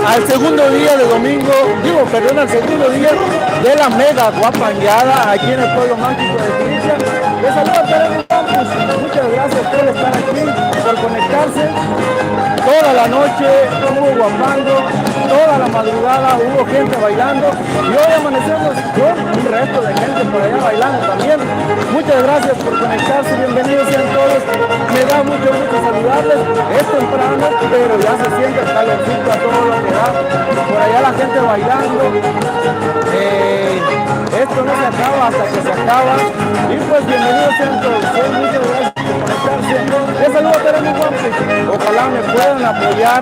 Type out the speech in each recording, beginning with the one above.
al segundo día de domingo, al segundo día de la mega guapangueada aquí en el pueblo mágico de Quilicha. Les saluda Teremo Campus, muchas gracias por estar aquí, por conectarse. Toda la noche hubo guapango, toda la madrugada hubo gente bailando y hoy amanecemos con un resto de gente por allá bailando también. Muchas gracias por conectarse, bienvenidos sean todos. Me da mucho gusto saludarles. Es temprano, pero ya se siente el calorcito a todo lo que da. Por allá la gente bailando. Esto no se acaba hasta que se acaba. Y pues bienvenidos sean todos. Muchas gracias por conectarse. Les saludo a Teremo Campus. Ojalá me puedan apoyar.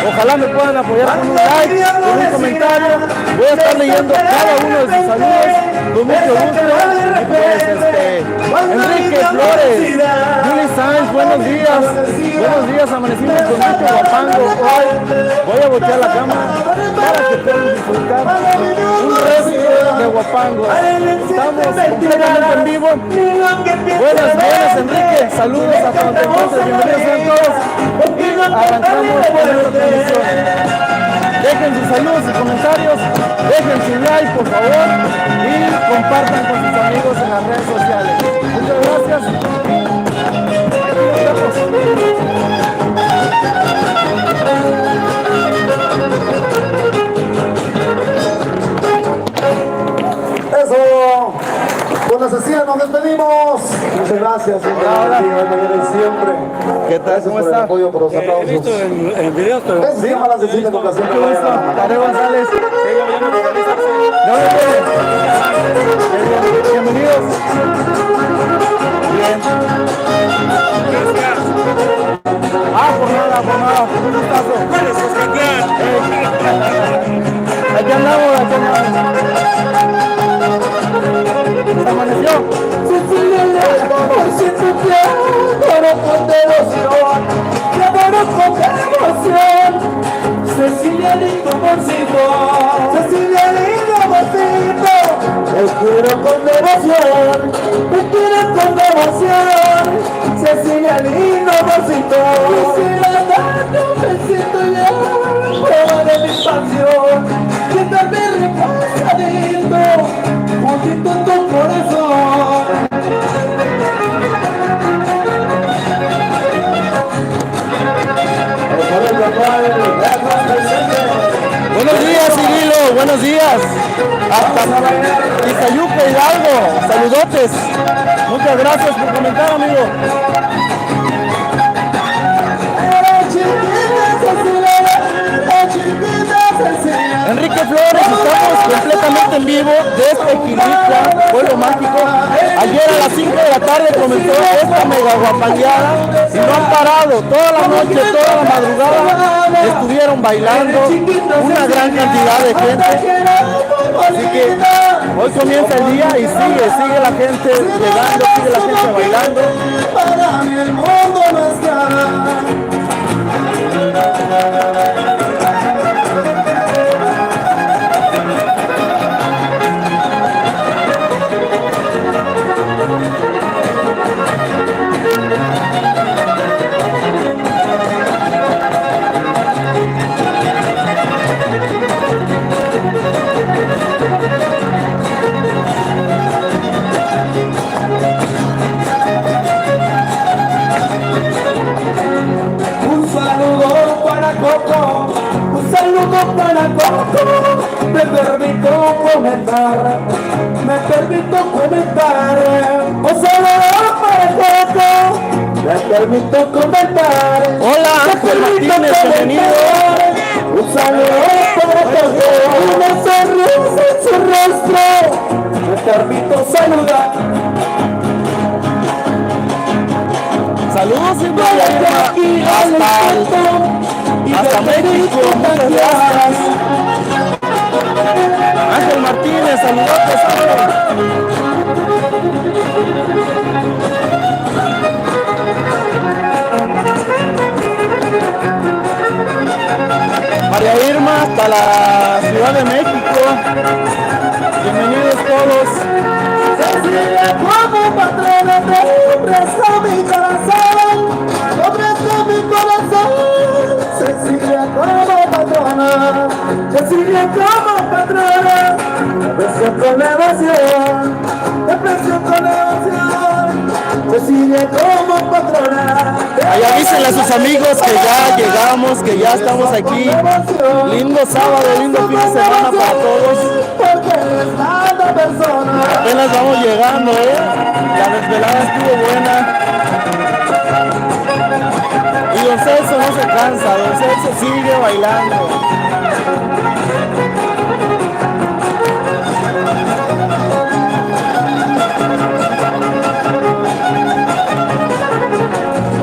Ojalá me puedan apoyar con un like, con un comentario. Voy a estar leyendo cada uno de sus saludos con mucho gusto. Y pues Enrique Flores, Juli Sáenz, buenos días. Buenos días, amanecimos con mucho guapango. Hoy voy a voltear la cámara para que puedan disfrutar un resto de guapango. Estamos completamente en vivo. Buenas, Enrique. Saludos a todos. Bienvenidos sean todos. Y arrancamos con esta transmisión. Dejen sus saludos y comentarios, dejen su like por favor y compartan con sus amigos en las redes sociales. Muchas gracias. Eso. Con Cecilia nos despedimos. Muchas gracias. Siempre. ¿Qué tal? ¿Cómo está? Apoyo por los aplausos. He visto en videos, pero... Es bien para Cecilia con la siempre. Tadeo González. Bienvenidos. Bien. Por nada. Un gustazo. Aquí andamos. ¿Se amaneció? Por siento que adoro con devoción, te adoro con emoción. Cecilia lindo amorcito, Cecilia lindo amorcito. Te quiero con devoción, te quiero con devoción. Cecilia lindo amorcito, quisiera darte un besito ya, prueba de mi pasión. Quédame reposadito, juntito en tu corazón. Buenos días, Cirilo, buenos días. Hasta Izayuca, Hidalgo, saludotes. Muchas gracias por comentar, amigo. Enrique Flores, estamos completamente en vivo desde Quilicha, pueblo mágico. Ayer a las 5 de la tarde comenzó esta mega guapangueada y no han parado. Toda la noche, toda la madrugada estuvieron bailando una gran cantidad de gente. Así que hoy comienza el día y sigue la gente llegando, sigue la gente bailando. Para mí el mundo no es nada. Un saludo para Coco, me permito comentar. Un saludo para Coco, me permito comentar. Hola, Ángel Martínez, bienvenido. Un saludo para Coco, una sonrisa en su rostro, me permito saludar. Saludos siempre hasta México, muchas gracias. Ángel Martínez, saludos. María Irma, hasta la Ciudad de México. Bienvenidos todos. Cecilia, como patrona, te presto mi corazón, te presto mi corazón. Cecilia, como patrona. sigue como patrona, presión con elevación, presión con elevación, me sigue como patrona. Ahí avísenle a sus amigos que ya llegamos, que ya estamos aquí. Lindo sábado, lindo fin de semana para todos. Apenas vamos llegando, la desvelada estuvo buena. Y don Celso no se cansa, don Celso sigue bailando.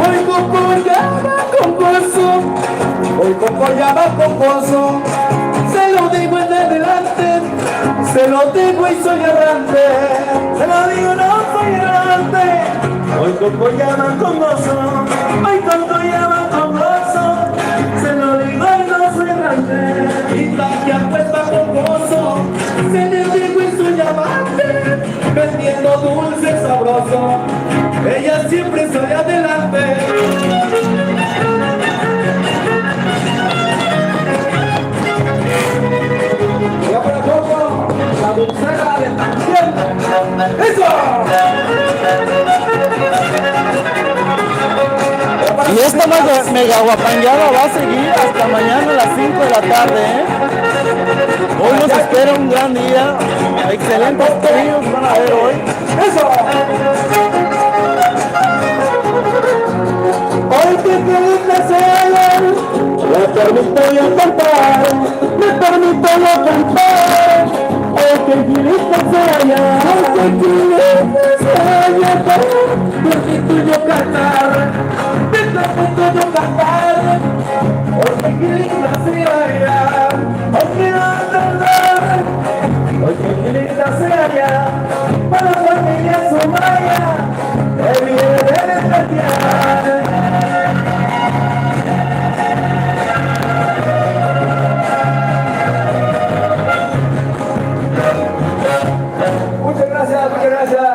Hoy con gozo, hoy con gozo, se lo digo en adelante, se lo digo y soy errante, se lo digo no soy errante. Hoy con gozo, hoy con gozo, se lo digo y no soy errante. Y también puesta con gozo, se lo digo y soy amante, vendiendo dulce sabroso, ella siempre sale adelante. Ya para poco, la dulcera de también. ¡Eso! Y esta mega guapangueada va a seguir hasta mañana a las 5 de la tarde, Hoy nos espera un gran día. Excelentes tríos van a ver hoy. ¡Eso! Hoy que tienes que hacer, me permito yo cantar, me permito yo cantar. Hoy que quieres que hacer, hoy que quieres que hacer, me permito yo cantar, me permito yo cantar. Hoy que quieres que hacer, hoy que cantar, hoy que quieres que hacer, para la familia Sumaya, el bien de especial. Muchas gracias, muchas gracias.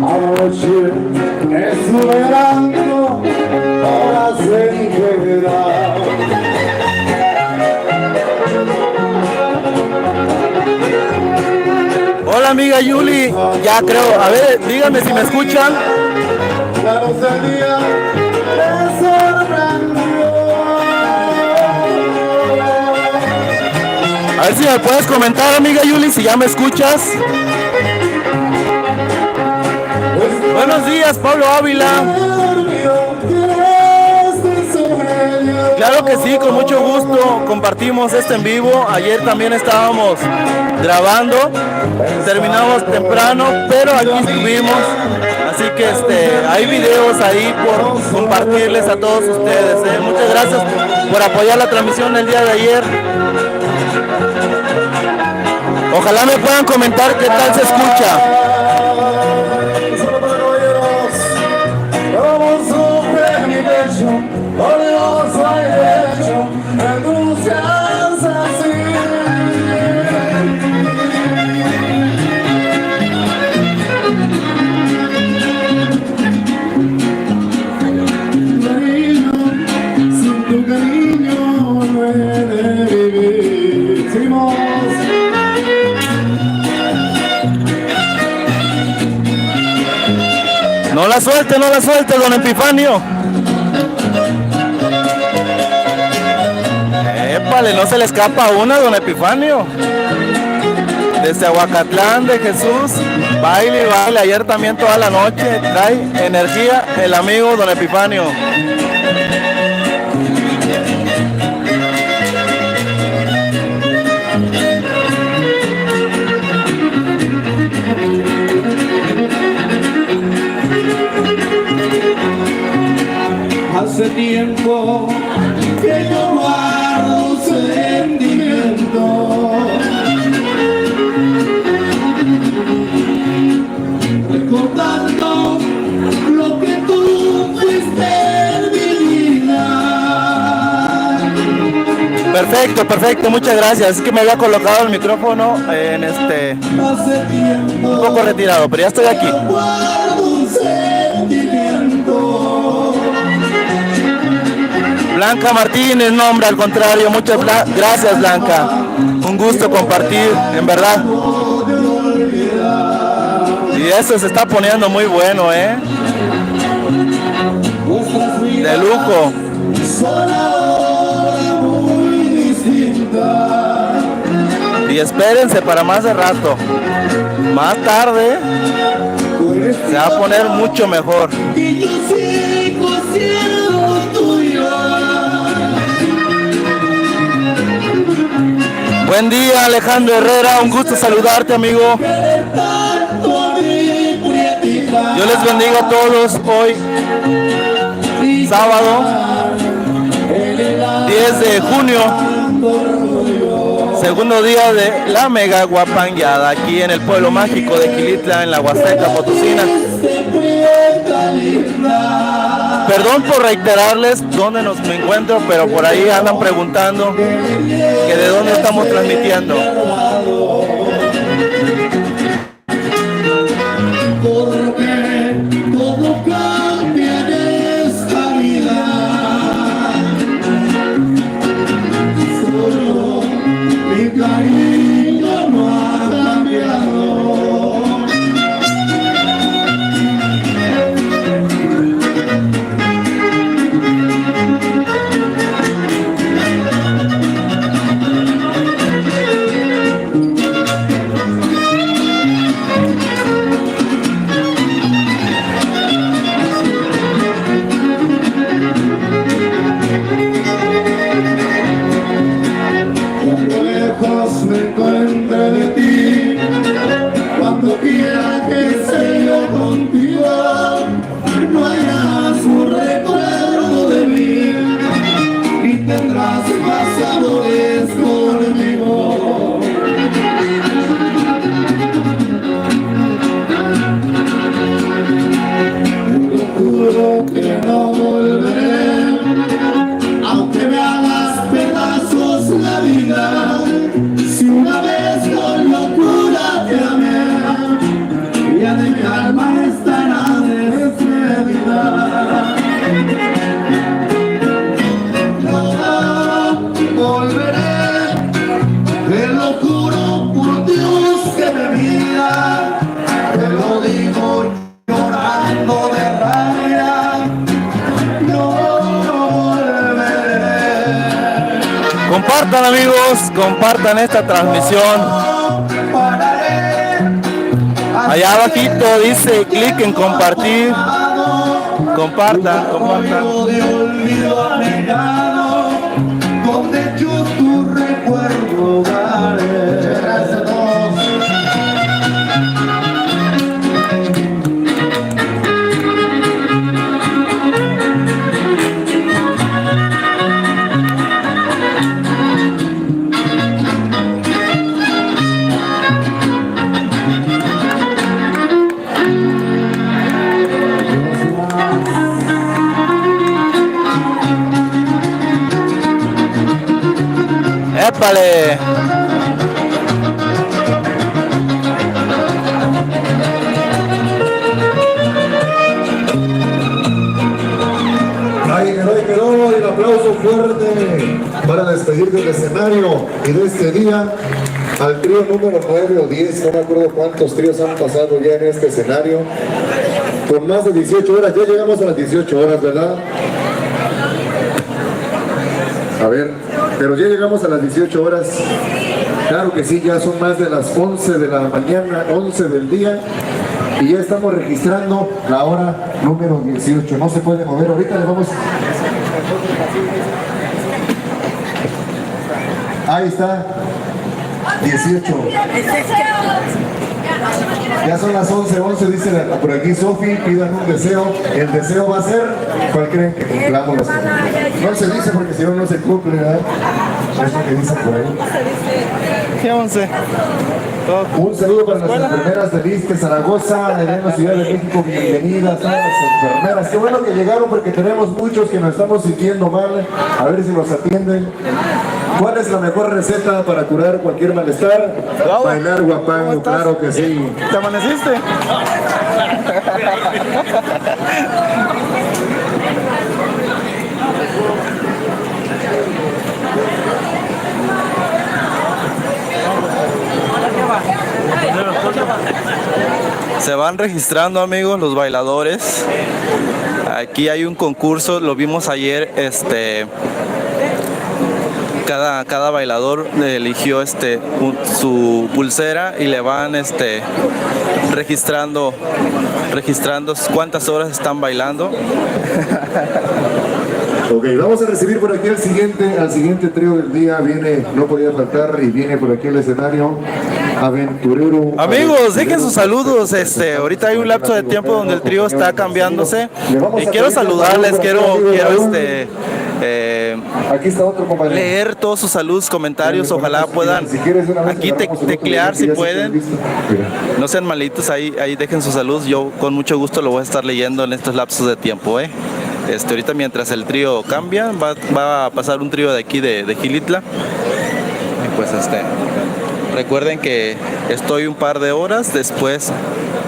Anoche estuve llorando horas enteras. Hola amiga Yuli, ya creo, a ver, díganme si me escuchan. La luz del día me sorprendió. A ver si me puedes comentar, amiga Yuli, si ya me escuchas. Buenos días, Pablo Ávila. Claro que sí, con mucho gusto compartimos este en vivo. Ayer también estábamos grabando, terminamos temprano, pero aquí estuvimos. Así que hay videos ahí por compartirles a todos ustedes. Muchas gracias por apoyar la transmisión del día de ayer. Ojalá me puedan comentar qué tal se escucha. No la suelte, don Epifanio. Épale, no se le escapa una, don Epifanio. Desde Aguacatlán de Jesús, baile y baile. Ayer también toda la noche trae energía el amigo don Epifanio. Hace tiempo que yo guardo un sentimiento, recordando lo que tú fuiste en mi vida. Perfecto, perfecto, muchas gracias. Es que me había colocado el micrófono en Hace tiempo un poco retirado, pero ya estoy aquí. yo guardo un sentimiento. Blanca Martínez, nombre al contrario, muchas gracias Blanca. Un gusto compartir, en verdad. Y eso se está poniendo muy bueno, ¿eh? De lujo. Y espérense para más de rato. Más tarde se va a poner mucho mejor. Y yo sigo siendo tuyo. Buen día Alejandro Herrera, un gusto saludarte amigo. Dios les bendiga a todos hoy, sábado 10 de junio, segundo día de la mega guapangueada aquí en el pueblo mágico de Xilitla, en la Huasteca Potosina. Perdón por reiterarles dónde me encuentro, pero por ahí andan preguntando que de dónde estamos transmitiendo. Porque todo cambia en esta vida. Solo mi cariño no ha cambiado. Me encuentre de ti, cuando quiera que sea yo contigo, no harás un recuerdo de mí y tendrás más amores conmigo. Yo juro que no volveré, aunque me hagas pedazos la vida. Si una vez con locura te amé, ya de mi alma estará despedida. No volveré, te lo juro por Dios que me vida, te lo digo llorando de rabia. No volveré. Compartan amigos, compartan esta transmisión. Allá abajito dice clic en compartir. Compartan, compartan. Donde yo tu recuerdo daré. Gracias a todos. ¡Épale! Ay, me doy el aplauso fuerte para despedir del escenario y de este día al trío número 9 o 10, no me acuerdo cuántos tríos han pasado ya en este escenario, con más de 18 horas, ya llegamos a las 18 horas, ¿verdad? A ver, pero ya llegamos a las 18 horas, claro que sí, ya son más de las 11 de la mañana, 11 del día, y ya estamos registrando la hora número 18, no se puede mover, ahorita le vamos... Ahí está, 18. Ya son las 11:11, dice por aquí Sofi, pidan un deseo. El deseo va a ser, ¿cuál creen que cumplamos los que cumplamos? No se dice porque si no, no se cumple, ¿verdad? Es lo que dicen por ahí. ¿Qué 11? Un saludo para las enfermeras de Liste, Zaragoza, en la Ciudad de México, bienvenidas a las enfermeras. Qué bueno que llegaron porque tenemos muchos que nos estamos sintiendo mal, a ver si nos atienden. ¿Cuál es la mejor receta para curar cualquier malestar? Bailar guapango, claro que sí. ¿Te amaneciste? Se van registrando, amigos, los bailadores. Aquí hay un concurso, lo vimos ayer, cada bailador eligió su pulsera y le van registrando cuántas horas están bailando. Ok, vamos a recibir por aquí al siguiente trío del día. Viene, no podía faltar, y viene por aquí el escenario Aventurero. Amigos, dejen sus saludos. Ahorita hay un lapso de tiempo donde el trío está cambiándose y quiero saludarles, quiero aquí está otro compañero. leer todos sus saludos, comentarios. Ojalá puedan aquí teclear si pueden. No sean malitos, ahí dejen sus saludos. Yo con mucho gusto lo voy a estar leyendo en estos lapsos de tiempo. Ahorita mientras el trío cambia, va a pasar un trío de aquí de Gilitla. Y pues recuerden que estoy un par de horas, después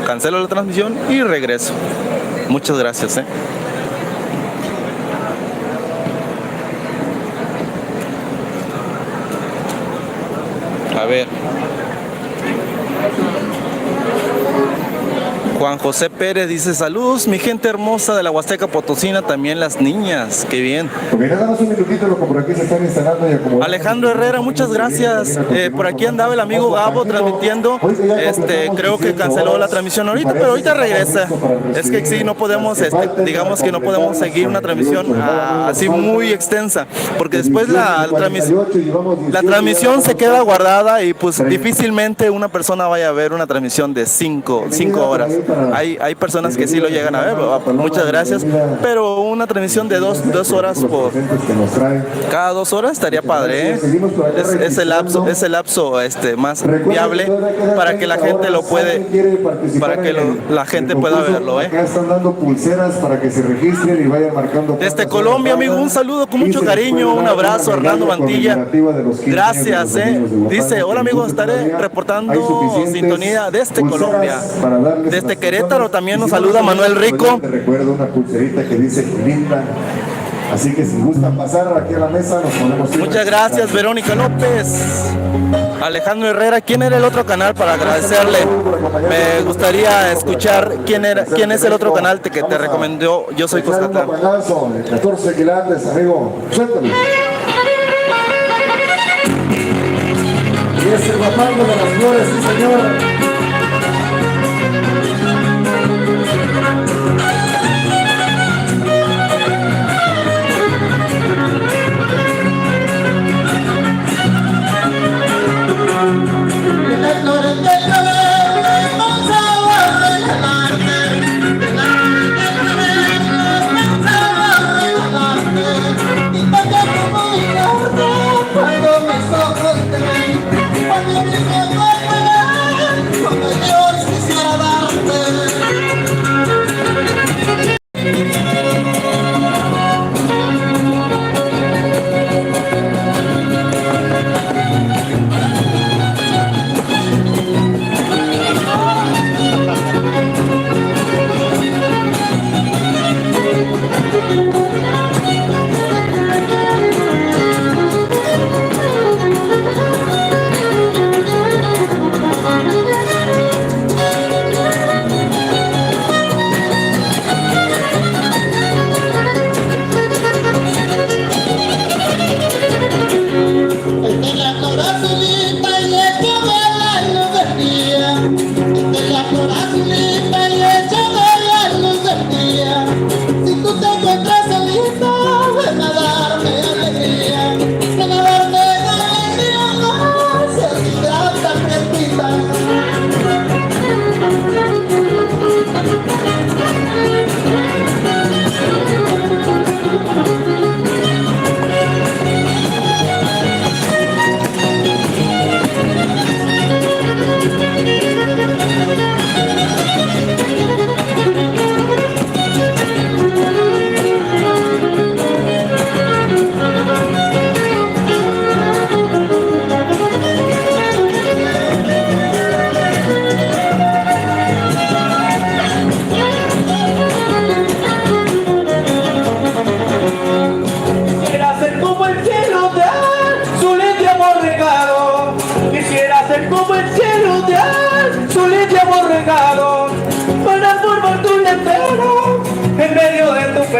cancelo la transmisión y regreso. Muchas gracias. A ver. Juan José Pérez dice: saludos, mi gente hermosa de la Huasteca Potosina, también las niñas, qué bien. Mira, damos un minutito, lo que por aquí se están instalando y acomodando. Alejandro Herrera, muchas gracias. Por aquí andaba el amigo Gabo transmitiendo. Creo que canceló la transmisión ahorita, pero ahorita regresa. Es que sí, no podemos, digamos que no podemos seguir una transmisión así muy extensa, porque después la transmisión se queda guardada y pues difícilmente una persona vaya a ver una transmisión de 5 horas. Hay personas que sí lo llegan a ver, muchas gracias, pero una transmisión de dos horas por cada 2 horas estaría padre, es el lapso más viable para que la gente la gente pueda verlo. Acá están dando pulseras para que se registren y vayan marcando. Desde Colombia, amigo, un saludo con mucho cariño, un abrazo, Hernando Mantilla, gracias. Dice: hola amigos, estaré reportando sintonía desde Colombia. Desde Querétaro también nos saluda Manuel Rico. Te recuerdo una pulserita que dice Gilitla. Así que si gustan pasar aquí a la mesa, nos ponemos. Muchas gracias, Verónica López. Alejandro Herrera, ¿quién era el otro canal para agradecerle? Me gustaría escuchar quién es el otro canal que te recomendó Yo Soy Coscatlán. 14 quilates, amigo. Suéltalo. Y es el guapango de las flores, sí señor.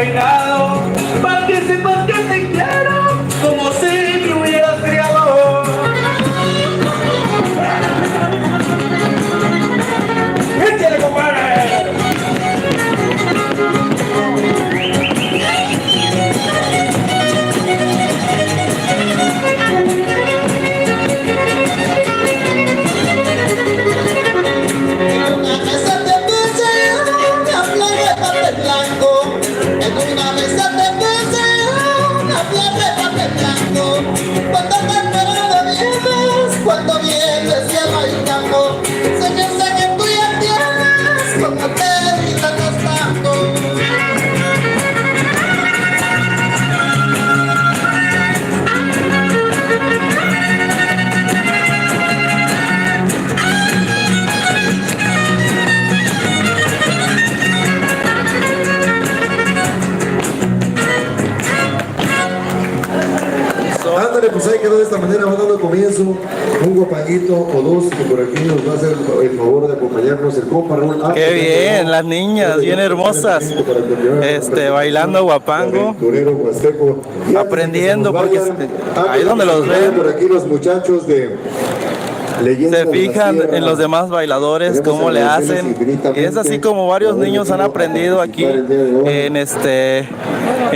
peinado, para que sepas que te quiero, como si me hubieras criado. ¡Échale, compadre! Cuando vienes ya bailando, sé que tú ya tienes como te gritan tanto. Ándale, pues ahí quedó de esta manera, va dando comienzo un guapanguito o dos que por aquí nos va a hacer el favor de acompañarnos el compa Raúl. Qué bien, las niñas, bien hermosas, bailando guapango, aprendiendo, porque ahí donde los ven, por aquí los muchachos de Leyendas se de la fijan Sierra. en los demás bailadores, cómo le hacen, y es así como varios niños han aprendido aquí en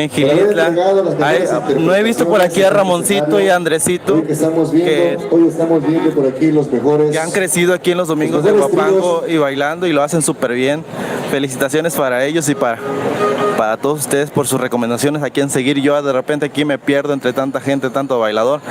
Gilitla. No he visto por aquí a Ramoncito y a Andresito, Hoy estamos viendo por aquí los mejores que han crecido aquí en los domingos de Guapango y bailando, y lo hacen súper bien. Felicitaciones para ellos y para todos ustedes por sus recomendaciones a quién seguir. Yo de repente aquí me pierdo entre tanta gente, tanto bailador.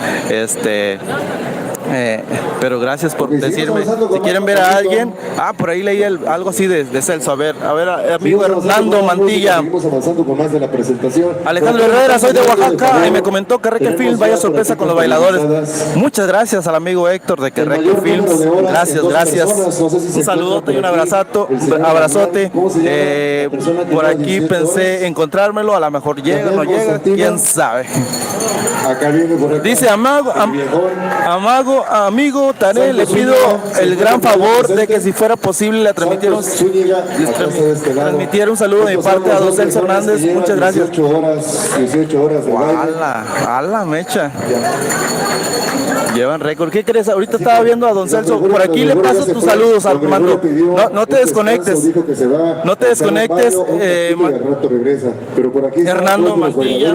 Pero gracias por decirme. Si quieren ver a alguien, por ahí leí algo así de Celso. A ver, amigo Hernando Mantilla. Seguimos avanzando con más de la presentación. Alejandro Herrera, soy de Oaxaca y me comentó que Reque Films, vaya sorpresa con los bailadores. Muchas gracias al amigo Héctor de que Reque Films. Gracias. Un saludote y un abrazote. Por aquí pensé encontrármelo, a lo mejor llega o no llega, quién sabe. Acá viene por acá. Dice amigo Tané, le pido el gran favor de que si fuera posible le transmitiera un saludo de mi parte a don Celso Hernández. Muchas gracias. 18 horas de baile. ¡Hala, mecha! Llevan récord. ¿Qué crees? Ahorita estaba viendo a don Celso. Por aquí le paso tus saludos, Armando. No te desconectes. No te desconectes. Hernando Mantilla.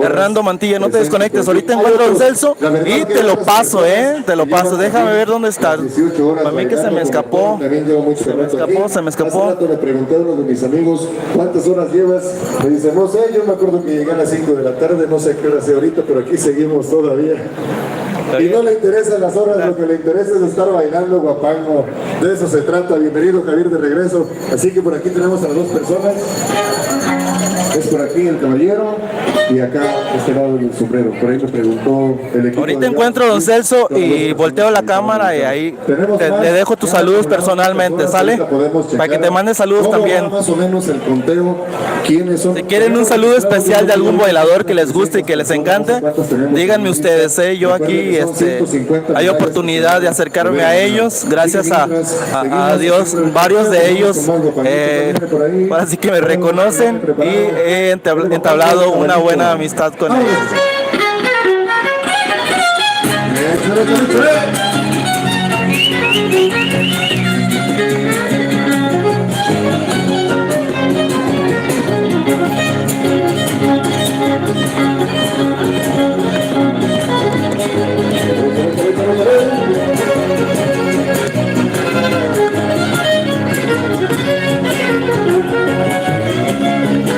Hernando Mantilla, no te desconectes. Ahorita encuentro a don Celso y te lo paso, Te lo paso. Déjame ver dónde está. Para mí que se me escapó. Se me escapó. Le pregunté a uno de mis amigos, ¿cuántas horas llevas? Me dice, no sé, yo me acuerdo que llegué a las 5 de la tarde, no sé qué hora sea ahorita, pero aquí seguimos todavía. Y no le interesan las horas, lo que le interesa es estar bailando guapango. De eso se trata. Bienvenido, Javier, de regreso. Así que por aquí tenemos a las dos personas. Es por aquí el caballero y acá este lado el sombrero. Por ahí me preguntó el equipo. Ahorita encuentro a don Celso y volteo la cámara y ahí le dejo tus saludos personalmente, ¿sale? Para que te mande saludos también. Más o menos el conteo. ¿Quiénes son? Si quieren un saludo especial de algún bailador que les guste y que les encante, díganme ustedes, yo aquí hay oportunidad de acercarme a ellos, gracias a Dios, varios de ellos así que me reconocen y he entablado una buena amistad con ellos. Voy a salir a cantar al paso de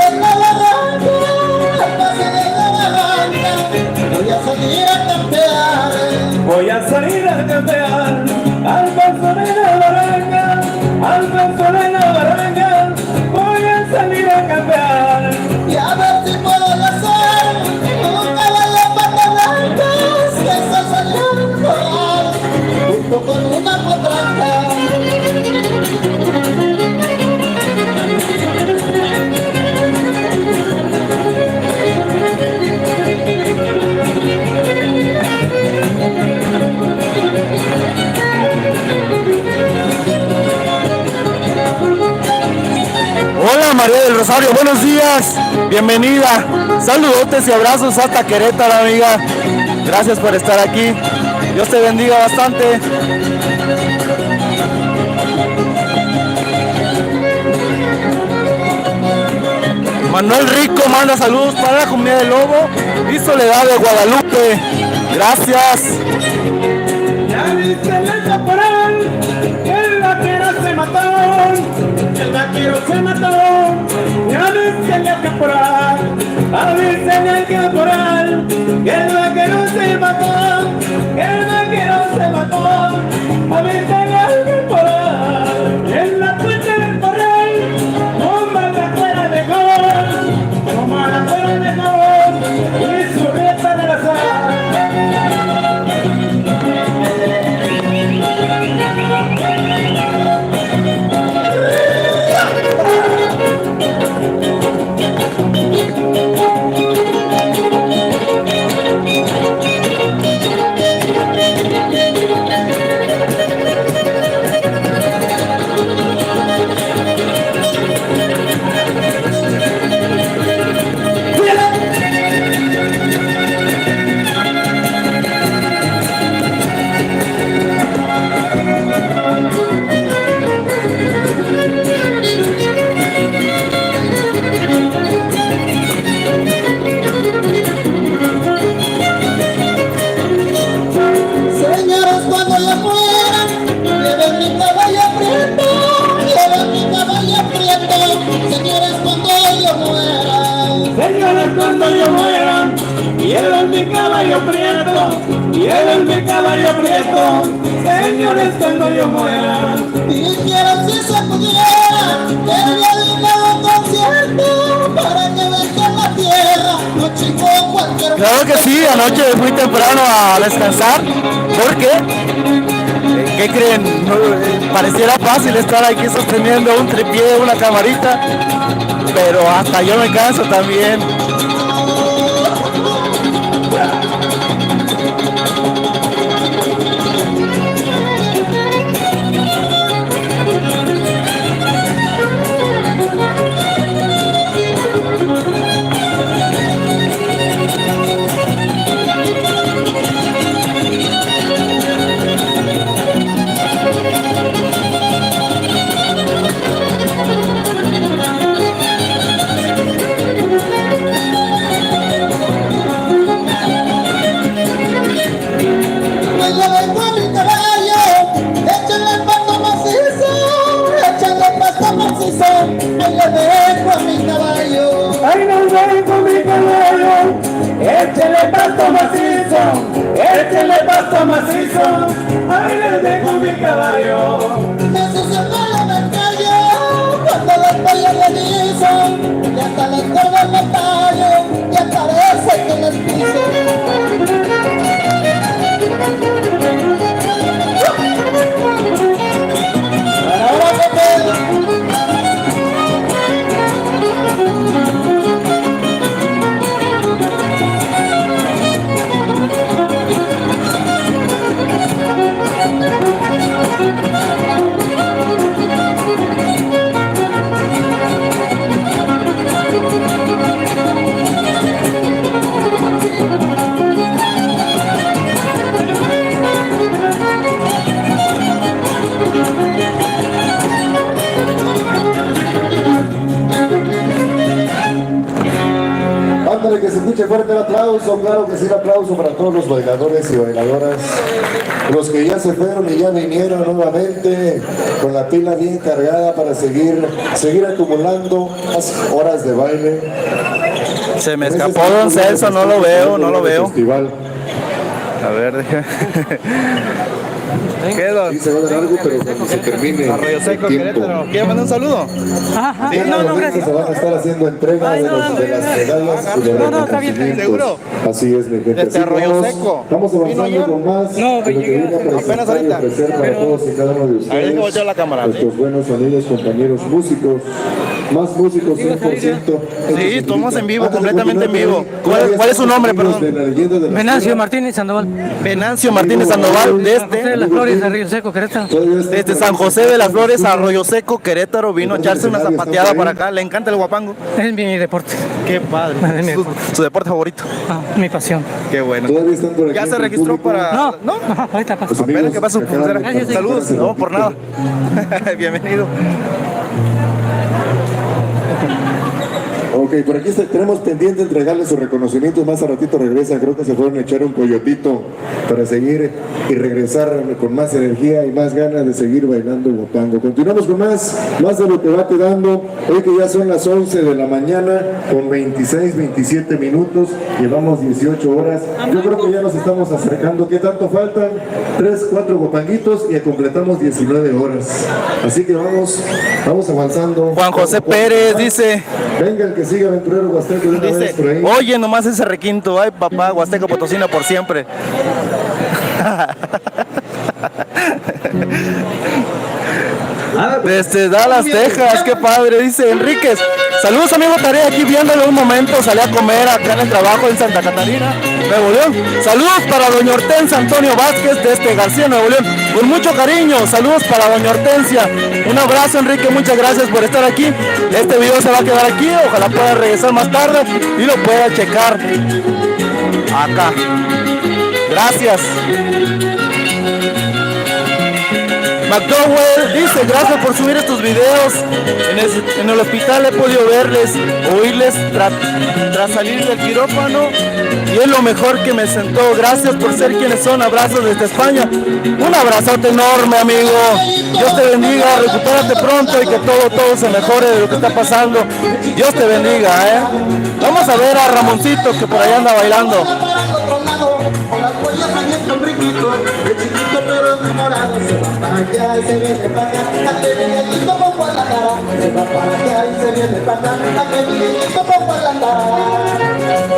la barranca, al paso de la barranca. Voy a salir a campear. Voy a salir a campear al paso de la barranca, al paso de la barranca. Voy a salir a campear. Y a ver si puedo lanzar un caballo de patas blancas que se salió a volar junto con una potranca. Rosario, buenos días, bienvenida. Saludotes y abrazos hasta Querétaro, amiga. Gracias por estar aquí. Dios te bendiga bastante. Manuel Rico manda saludos para la comunidad de Lobo y Soledad de Guadalupe. Gracias. Ya dice el caporal, el vaquero se mató, el vaquero se mató. Ya dice el caporal, avisen el caporal, que el vaquero se mató, que el vaquero se mató. Avisen al caporal, en la puerta del corral, bomba la fuera de gol, bomba la fuera de gol, y su reta de la sal. Señores, cuando yo muera, lleven mi caballo prieto, lleven mi caballo prieto. Señores, cuando yo muera, Señores, cuando yo muera, lleven mi caballo prieto, lleven mi caballo prieto. Señores, cuando yo muera, quisiera si se pudiera, que le diera un concierto para que venga la tierra, no chico cualquier. Claro que sí, anoche fui temprano a descansar. ¿Por qué? ¿Qué creen? Pareciera fácil estar aquí sosteniendo un tripié, una camarita, pero hasta yo me canso también. ay no vengo mi caballo, échale pasto macizo, échale pasto macizo, ay le dejo mi caballo. Cuando los pollos le dicen, y hasta los cordos me tallo, y aparece que les piso. Ándale, que se escuche fuerte el aplauso, claro que sí, el aplauso para todos los bailadores y bailadoras, los que ya se fueron y ya vinieron nuevamente con la pila bien cargada para seguir acumulando las horas de baile. Se me escapó Don Celso, no lo veo. Festival. A ver, déjame. ¿Qué, Don? Sí, se va a dar algo, pero cuando se termine Arroyo Seco, el tiempo. Querétaro. ¿Quiere mandar un saludo? Sí, no, gracias. Se van a estar haciendo entrega de las medallas y de los reconocimientos. ¿Seguro? Así es, mi gente. Desde Arroyo Seco. Vamos avanzando con más de lo que viene a presentar y ofrecer para todos y cada uno de A ver, ustedes. voy a echar la cámara. Nuestros buenos amigos, compañeros músicos. más músicos 100%. Sí, tomamos en vivo, completamente en vivo. ¿Cuál es su nombre, perdón? Venancio Martínez Sandoval. Venancio Martínez Sandoval, De las Flores, Arroyo Seco, Querétaro. desde San José de las Flores, Arroyo Seco, Querétaro, vino a echarse una zapateada para acá. Le encanta el guapango. Es mi deporte. Qué padre. Es mi deporte. Su deporte favorito. Mi pasión. Qué bueno. Todavía están por aquí ¿Ya se entre el registró público. para...? No, ¿No? Ajá, ahorita pasa. Pues, Apenas amigos, que pasa, acaban de Gracias, saludos, no, por nada. Bienvenido. Ok, por aquí tenemos pendiente entregarle sus reconocimientos. Más a ratito regresa, creo que se fueron a echar un coyotito para seguir y regresar con más energía y más ganas de seguir bailando guapango. Continuamos con más de lo que va quedando. Hoy que ya son las 11 de la mañana con 26, 27 minutos, llevamos 18 horas. Yo creo que ya nos estamos acercando. ¿Qué tanto faltan? 3, 4 guapanguitos y completamos 19 horas. Así que vamos avanzando. Juan José Pérez dice... Venga el que siga, aventurero huasteco, de una vez por ahí. Oye, nomás ese requinto, ay papá, Huasteco Potosina por siempre. Desde Dallas, Texas, qué padre, dice Enríquez. Saludos amigo Tarea, aquí viéndole un momento, salí a comer acá en el trabajo en Santa Catarina, Nuevo León. Saludos para doña Hortensia Antonio Vázquez desde García, Nuevo León. Con mucho cariño, saludos para doña Hortensia. Un abrazo Enrique, muchas gracias por estar aquí. Este video se va a quedar aquí, ojalá pueda regresar más tarde y lo pueda checar acá. Gracias. McDowell dice, gracias por subir estos videos. En el hospital he podido verles, oírles tras salir del quirófano y es lo mejor que me sentó. Gracias por ser quienes son. Abrazos desde España. Un abrazote enorme, amigo. Dios te bendiga, recupérate pronto y que todo se mejore de lo que está pasando. Dios te bendiga, Vamos a ver a Ramoncito que por allá anda bailando. Con las pollas saliendo un riquito, de chiquito pero enamorado, se va para allá y se viene para acá, a que Miguelito pongo en la cara, se va para allá y se viene para acá, a que Miguelito pongo en la cara.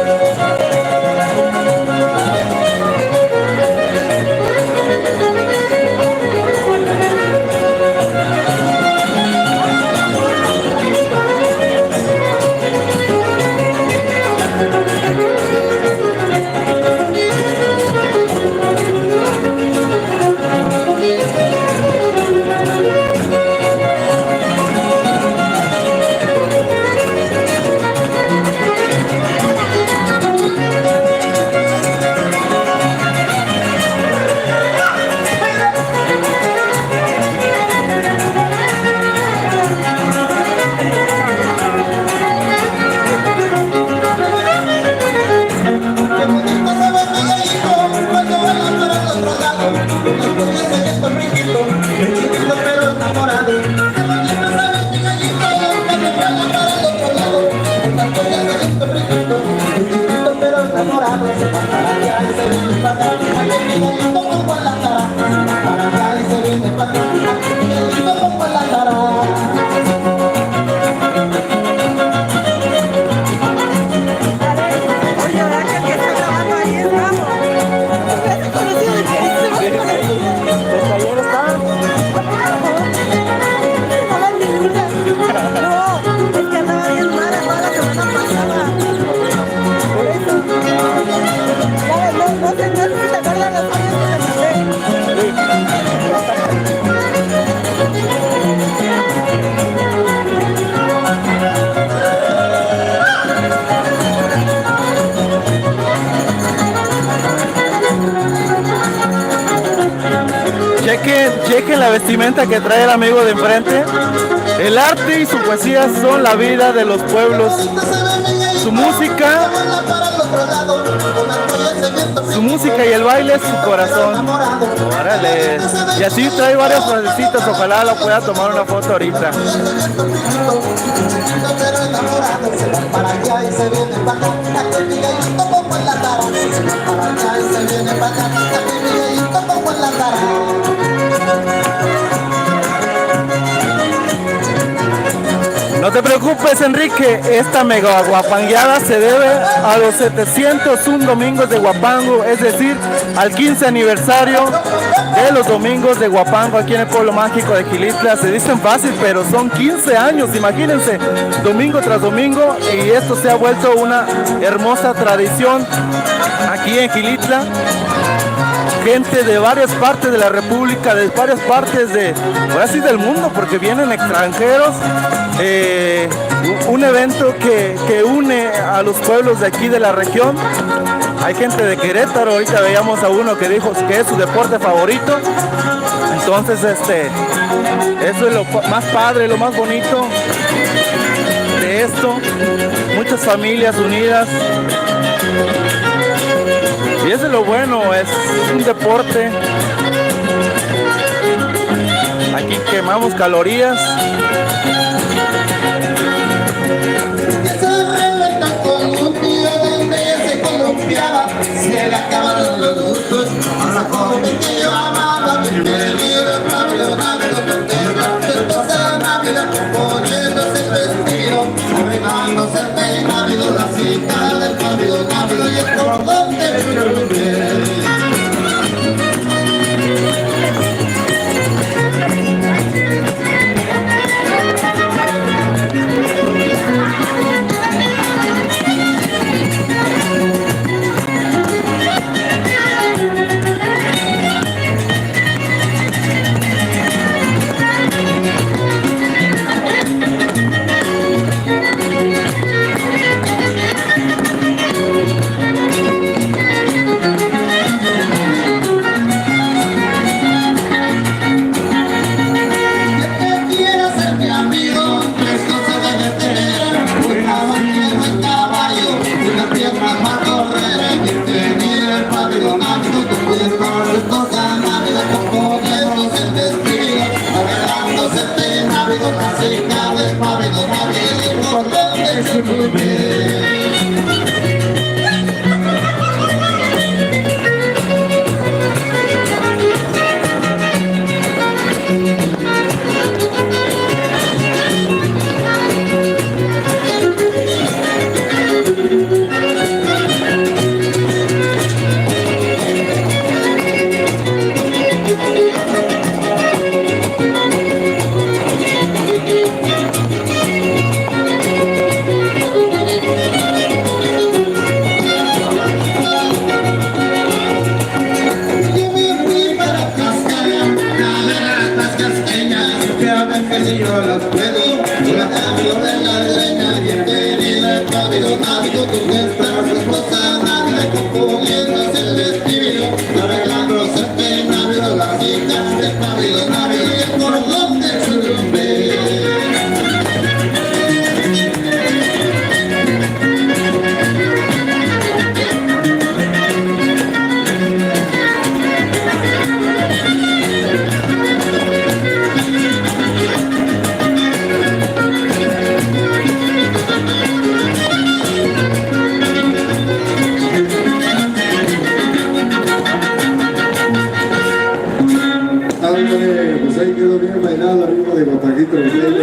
Chequen la vestimenta que trae el amigo de enfrente. El arte y su poesía son la vida de los pueblos. Su música y el baile es su corazón. Órale. Y así trae varias frasecitas, ojalá lo pueda tomar una foto ahorita. No te preocupes. preocupes, Enrique, esta mega guapangueada se debe a los 701 domingos de Guapango, es decir, al 15 aniversario de los domingos de Guapango aquí en el pueblo mágico de Xilitla. Se dicen fácil, pero son 15 años, imagínense, domingo tras domingo, y esto se ha vuelto una hermosa tradición aquí en Xilitla. Gente de varias partes de la República, de varias partes de, ahora sí, del mundo, porque vienen extranjeros. Un evento que une a los pueblos de aquí de la región. Hay gente de Querétaro, ahorita veíamos a uno que dijo que es su deporte favorito. Entonces, eso es lo más padre, lo más bonito de esto. Muchas familias unidas. Y eso es lo bueno, es un deporte. Aquí quemamos calorías. Se le acabaron los gustos a la joven que yo amaba. Me libre rápido, rápido, poniéndose el vestido, arreglándose el peinado, la cita del rápido, y el cordón de su piel.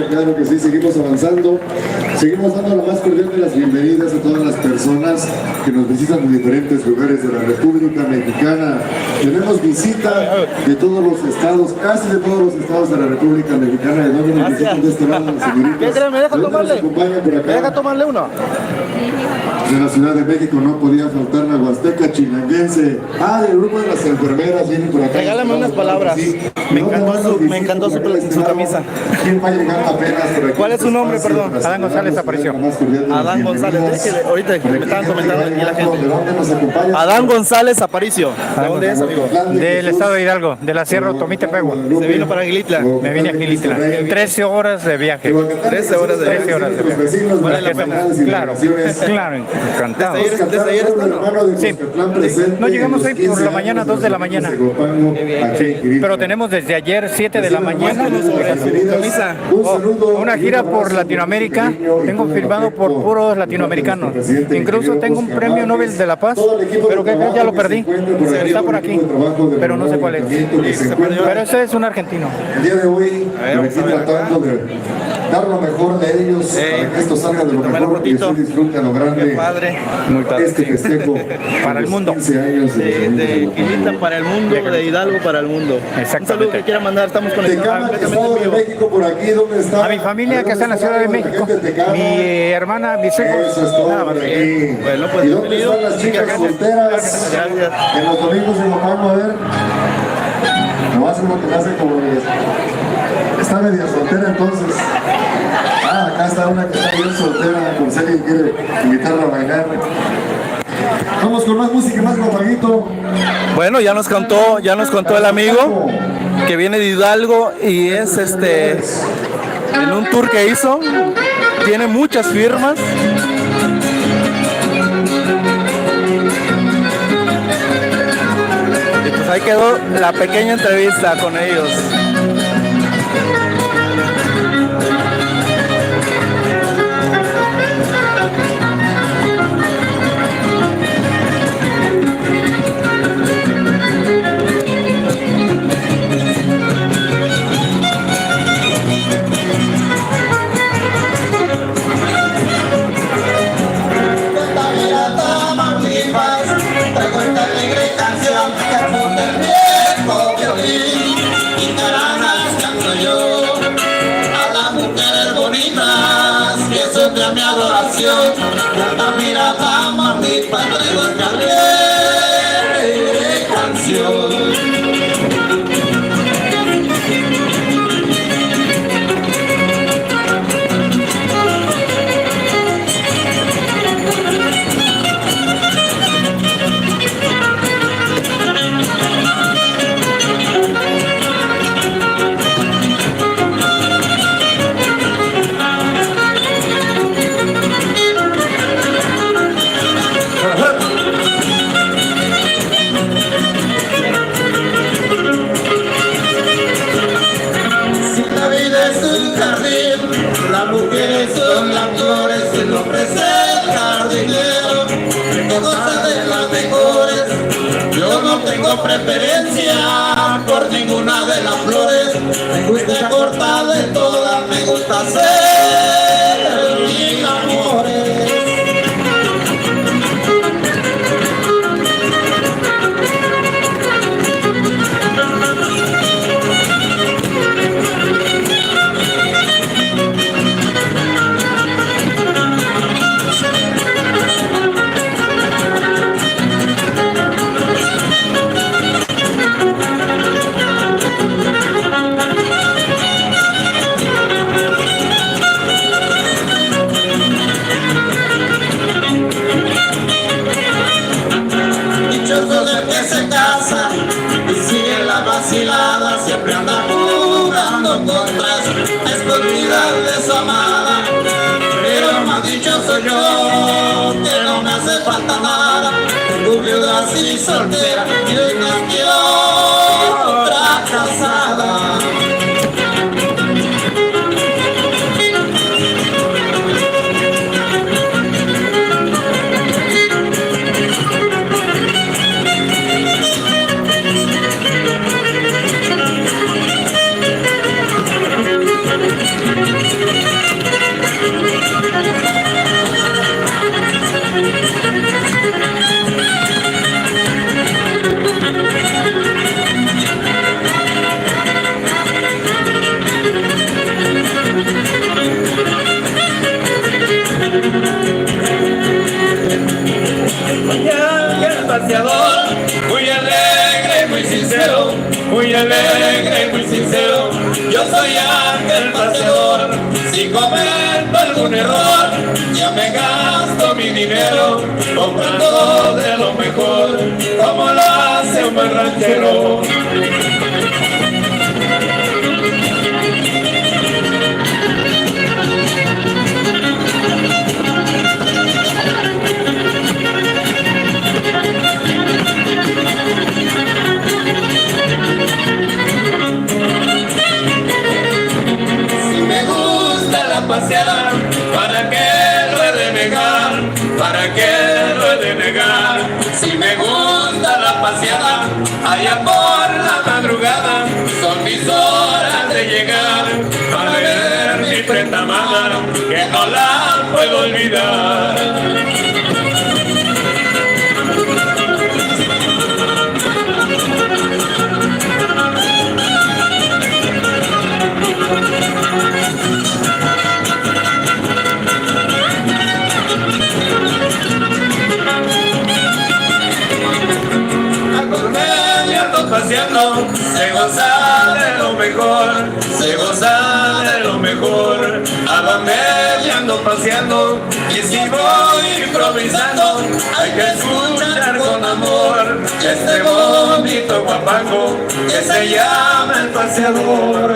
Claro que sí, seguimos avanzando, seguimos dando la más cordial de las bienvenidas a todas las personas que nos visitan de diferentes lugares de la República Mexicana. Tenemos visita de todos los estados, casi de todos los estados de la República Mexicana. ¿De dónde nos visitan de este lado, señoritas? ¿Me deja tomarle? ¿Me deja tomarle uno? De la Ciudad de México no podía faltar la Huasteca Chinanguense. Del grupo de las enfermeras vienen por acá. Regálame unas palabras. Sí. Me encantó su camisa. ¿Quién va a llegar apenas por aquí? ¿Cuál es su nombre, perdón? Adán González Aparicio. Adán González, es que ahorita me estaban comentando aquí la gente. ¿De dónde nos acompaña? Adán González Aparicio. ¿De dónde es, amigo? Del estado de Hidalgo, de la Sierra Otomí-Tepehua. Se vino para Xilitla. Me vine a Xilitla. 13 horas de viaje. 13 horas de viaje. Vale la pena. Claro, claro. Encantado. Desde ayer está, ¿no? Sí. No llegamos hoy por la mañana, 2 de la mañana. Sí, pero tenemos desde ayer 7 de la mañana una gira por Latinoamérica. Tengo firmado por puros latinoamericanos. Incluso tengo un premio Nobel de la Paz, pero que ya lo perdí. Está por aquí, pero no sé cuál es. Pero ese es un argentino. El día de hoy, aquí tratando de dar lo mejor de ellos para que esto salga de lo mejor y se disfrute a lo grande. Padre. Muy padre. Este festejo Para el mundo. 15 años De Quilita para el mundo, de Hidalgo para el mundo. Exactamente. Un saludo que quiera mandar, estamos conectados Tecama, completamente Estado en de vivo. México, por aquí, ¿dónde está? A mi familia que está en la Ciudad de México. Mi hermana, mis hijos. Eso es todo Nada por más. aquí. Bueno, pues ¿Y dónde bienvenido. están las chicas solteras? Gracias. En los domingos de Guapamo, a ver. No hace uno que nace como está medio soltera entonces. Ah, acá está una que está bien soltera, por si alguien quiere invitarla a bailar. Vamos con más música y más compañito. Bueno, ya nos contó el amigo que viene de Hidalgo y es en un tour que hizo, tiene muchas firmas. Y pues ahí quedó la pequeña entrevista con ellos. Traigo esta alegre canción que apunta el viejo violín y caranas canto yo a las mujeres bonitas que son de mi adoración. Esta mirada mamita traigo esta alegre canción. Las mujeres son las flores, el hombre es el jardinero, tengo cosas de las mejores, yo no tengo preferencia por ninguna de las flores, me gusta cortar de todas, me gusta hacer mil amores. Siempre anda jugando contras, escondidas de su amada. Pero más dicho soy yo, que no me hace falta nada. Tengo viudas y soltera, y hoy nació otra casada. Muy alegre, muy sincero, muy alegre, muy sincero. Yo soy ángel paseador. Si cometo algún error, yo me gasto mi dinero comprando de lo mejor, como lo hace un buen ranchero. gusta la paseada, allá por la madrugada, son mis horas de llegar a ver mi prenda amada, que no la puedo olvidar. Paseando, se goza de lo mejor, se goza de lo mejor. A donde ando paseando, y si voy improvisando, hay que escuchar con amor este bonito guapango que se llama El Paseador.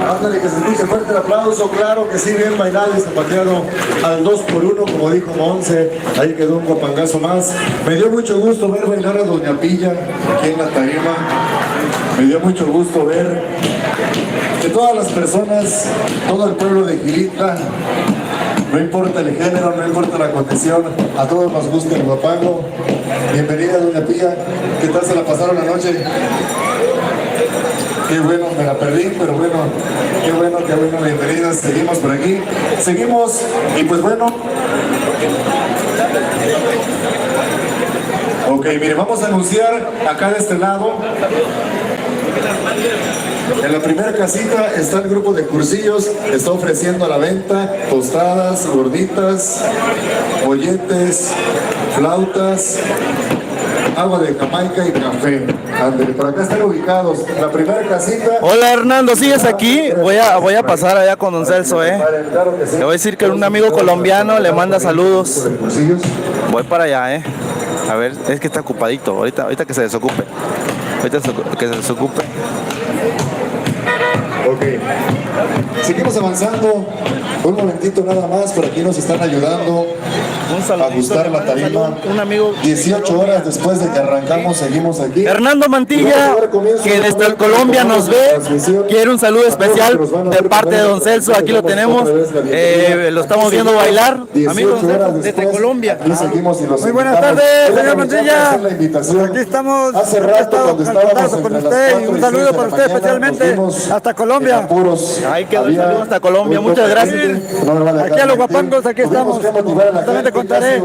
Ándale, que se escuche fuerte el aplauso, claro que sí, bien bailado y zapateado al 2x1, como dijo Monse, ahí quedó un guapangazo más. Me dio mucho gusto ver bailar a Doña Pilla aquí en la tarima, me dio mucho gusto ver que todas las personas, todo el pueblo de Gilitla, no importa el género, no importa la condición, a todos nos gusta el guapango. Bienvenida Doña Pilla, ¿qué tal se la pasaron la noche? Qué bueno, me la perdí, pero bueno, qué bueno, bienvenidas, seguimos por aquí, seguimos, y pues bueno. Ok, mire, vamos a anunciar acá de este lado. En la primera casita está el grupo de Cursillos, está ofreciendo a la venta tostadas, gorditas, molletes, flautas, agua de Jamaica y café. Ándale, por acá están ubicados. La primera casita. Hola Hernando, ¿sigues aquí? Voy a pasar allá con don Celso, Le voy a decir que un amigo colombiano le manda saludos. Voy para allá, A ver, es que está ocupadito. Ahorita que se desocupe. Que se desocupe. Ok. Seguimos avanzando. Un momentito nada más, por aquí nos están ayudando a ajustar la tarima. Un amigo 18 horas después de que arrancamos, seguimos aquí. Hernando Mantilla, que desde Colombia nos ve, quiere un saludo especial de parte de don Celso. Aquí lo tenemos, lo estamos viendo bailar. Amigos desde Colombia. Muy buenas tardes, señor Mantilla. Aquí estamos. Hace rato cuando estábamos con usted, y un saludo para usted especialmente hasta Colombia. Ahí quedó el saludo hasta Colombia. Muchas gracias. Aquí a los guapangos, aquí estamos. Justamente contaré.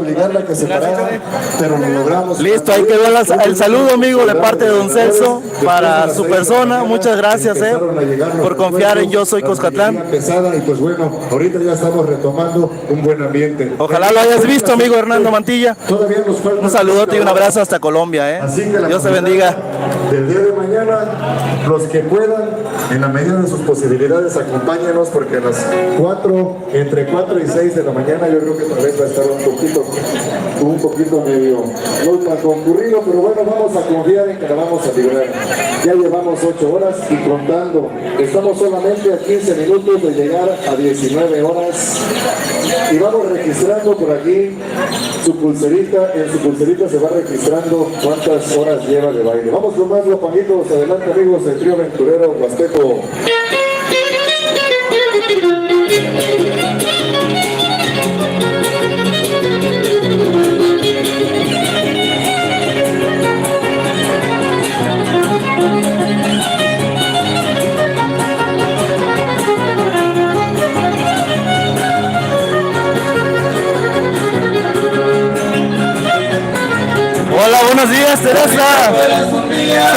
Pero lo logramos. Listo, ahí quedó el saludo, amigo, de parte de don Celso para su persona. Muchas gracias por confiar en Yo Soy Cuscatlán. Y pues bueno, ahorita ya estamos retomando un buen ambiente. Ojalá lo hayas visto, amigo Hernando Mantilla. Un saludote y un abrazo hasta Colombia. Dios te bendiga. Del día de mañana, los que puedan, en la medida de sus posibilidades, acompáñenos, porque a las 4, entre 4 y 6 de la mañana, yo creo que tal vez va a estar un poquito medio, no tan concurrido, pero bueno, vamos a confiar en que la vamos a librar. Ya llevamos 8 horas y contando. Estamos solamente a 15 minutos de llegar a 19 horas. Y vamos registrando por aquí su pulserita. En su pulserita se va registrando cuántas horas lleva de baile. Vamos con más guapanguitos. Adelante, amigos del trío aventurero huasteco. Hola, buenos días, Teresa.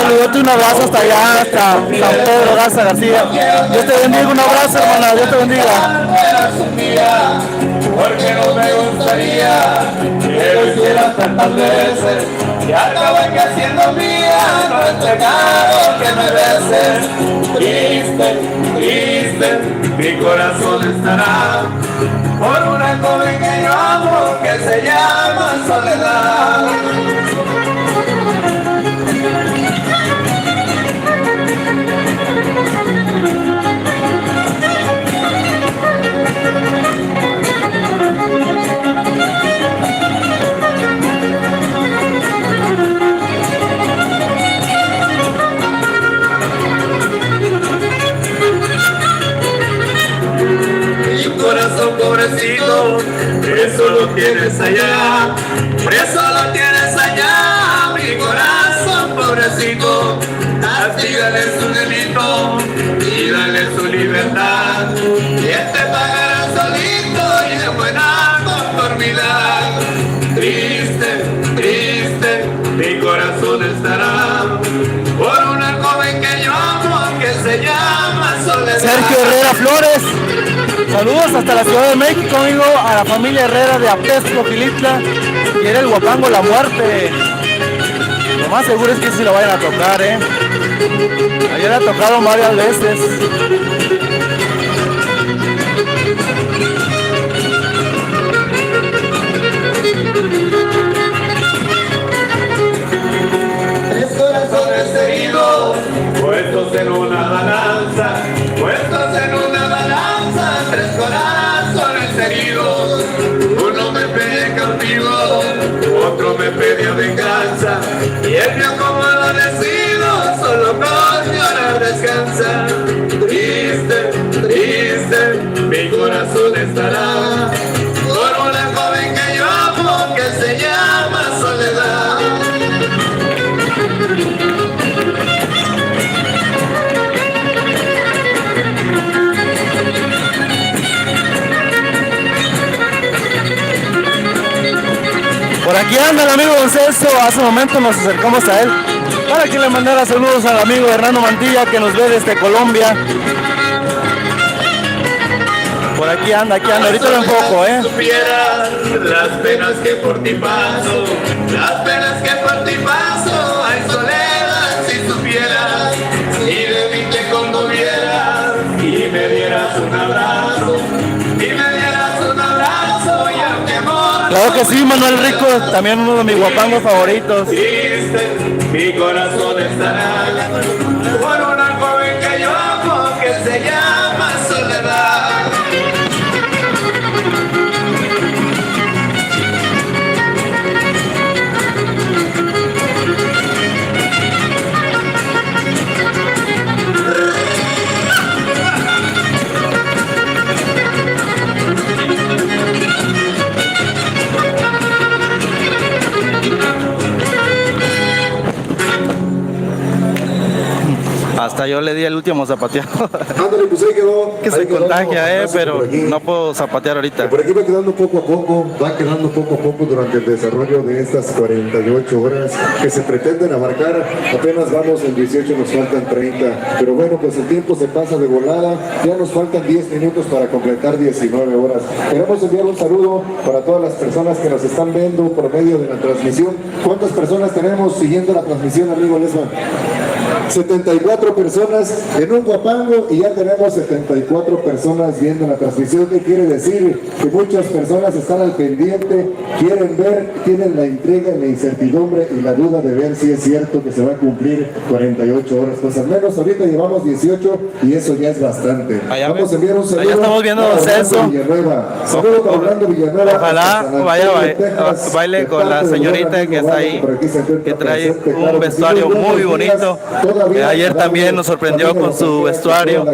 Saludote, un abrazo hasta allá, hasta San Pedro Garza García. Dios te bendiga, un abrazo, hermana. Dios te bendiga. Porque no me gustaría que lo hicieras tantas veces y acaben que siendo mía no entregado que me beses. Triste, triste, mi corazón estará por una joven que yo amo que se llama Soledad. tienes allá, preso lo tienes allá, mi corazón pobrecito. Castígale su delito y dale su libertad, y él te pagará solito y de buena conformidad. Triste, triste, mi corazón estará por una joven que yo amo, que se llama Soledad. Sergio Herrera Flores, saludos hasta la Ciudad de México, amigo, a la familia Herrera de Apesco, Gilitla. Quiere el Guapango La Muerte. Lo más seguro es que sí lo vayan a tocar, ayer la tocaron varias veces. Tres corazones heridos, Puestos en una balanza, puestos en una balanza, tres corazones heridos. Uno me pide cautigo, otro me pide venganza, y el mío como adolecido solo con llorar descansa. Triste, triste, mi corazón estará por una joven que yo amo, que se llama Soledad. Por aquí anda el amigo Don Celso, hace un momento nos acercamos a él para que le mandara saludos al amigo Hernando Mantilla que nos ve desde Colombia. Por aquí anda, ahorita lo enfoco, Supieras las penas que por ti paso, las penas que por ti paso, ay Soledad, si supieras, y de mí te conmovieras, y me dieras un abrazo, y a mi amor. Claro que sí, Manuel Rico, también uno de mis guapangos favoritos. Triste, mi corazón estará por una joven que yo amo, que se llama Soledad. Hasta yo le di el último zapateado. Ándale, pues ahí quedó. Que se Ahí quedó, contagia, avance pero por aquí. no puedo zapatear ahorita. Por aquí va quedando poco a poco durante el desarrollo de estas 48 horas que se pretenden abarcar. Apenas vamos en 18, nos faltan 30. Pero bueno, pues el tiempo se pasa de volada. Ya nos faltan 10 minutos para completar 19 horas. Queremos enviar un saludo para todas las personas que nos están viendo por medio de la transmisión. ¿Cuántas personas tenemos siguiendo la transmisión, amigo Lesman? 74 personas en un guapango y ya tenemos 74 personas viendo la transmisión. ¿Qué quiere decir? Que muchas personas están al pendiente, quieren ver, tienen la intriga, la incertidumbre y la duda de ver si es cierto que se va a cumplir 48 horas. Pues al menos ahorita llevamos 18 y eso ya es bastante. Vamos a enviar un saludo. Allá estamos viendo a Don Celso. Saludos a Orlando Villanueva. Ojalá vaya baile con la señorita que está ahí, que trae un vestuario muy bonito. Ayer también nos sorprendió con su vestuario.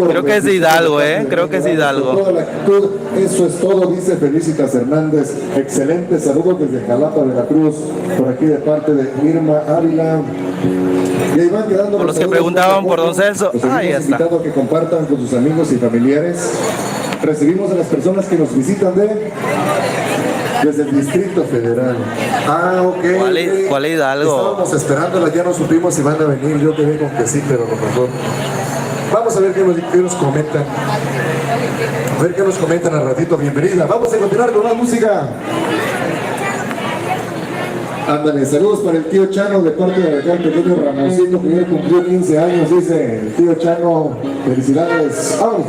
Creo que es de Hidalgo, creo que es de Hidalgo. Toda la actitud, eso es todo, dice Felicitas Hernández. Excelente saludo desde Jalapa, Veracruz, por aquí de parte de Irma Ávila. Y ahí van quedando Por los que preguntaban por Don Celso, ahí está. Invitado a que compartan con sus amigos y familiares. Recibimos a las personas que nos visitan desde el Distrito Federal. Ok. ¿Cuál Hidalgo? Estábamos esperándolas, ya no supimos si van a venir. Yo quedé con que sí, pero a lo mejor. Vamos a ver qué nos comentan. A ver qué nos comentan al ratito. Bienvenida. Vamos a continuar con más música. Ándale, saludos para el tío Chano de parte de acá, el pequeño Ramosito, que ya cumplió 15 años, dice el tío Chano. Felicidades. Vamos.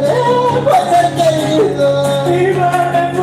Mi madre, pues el querido.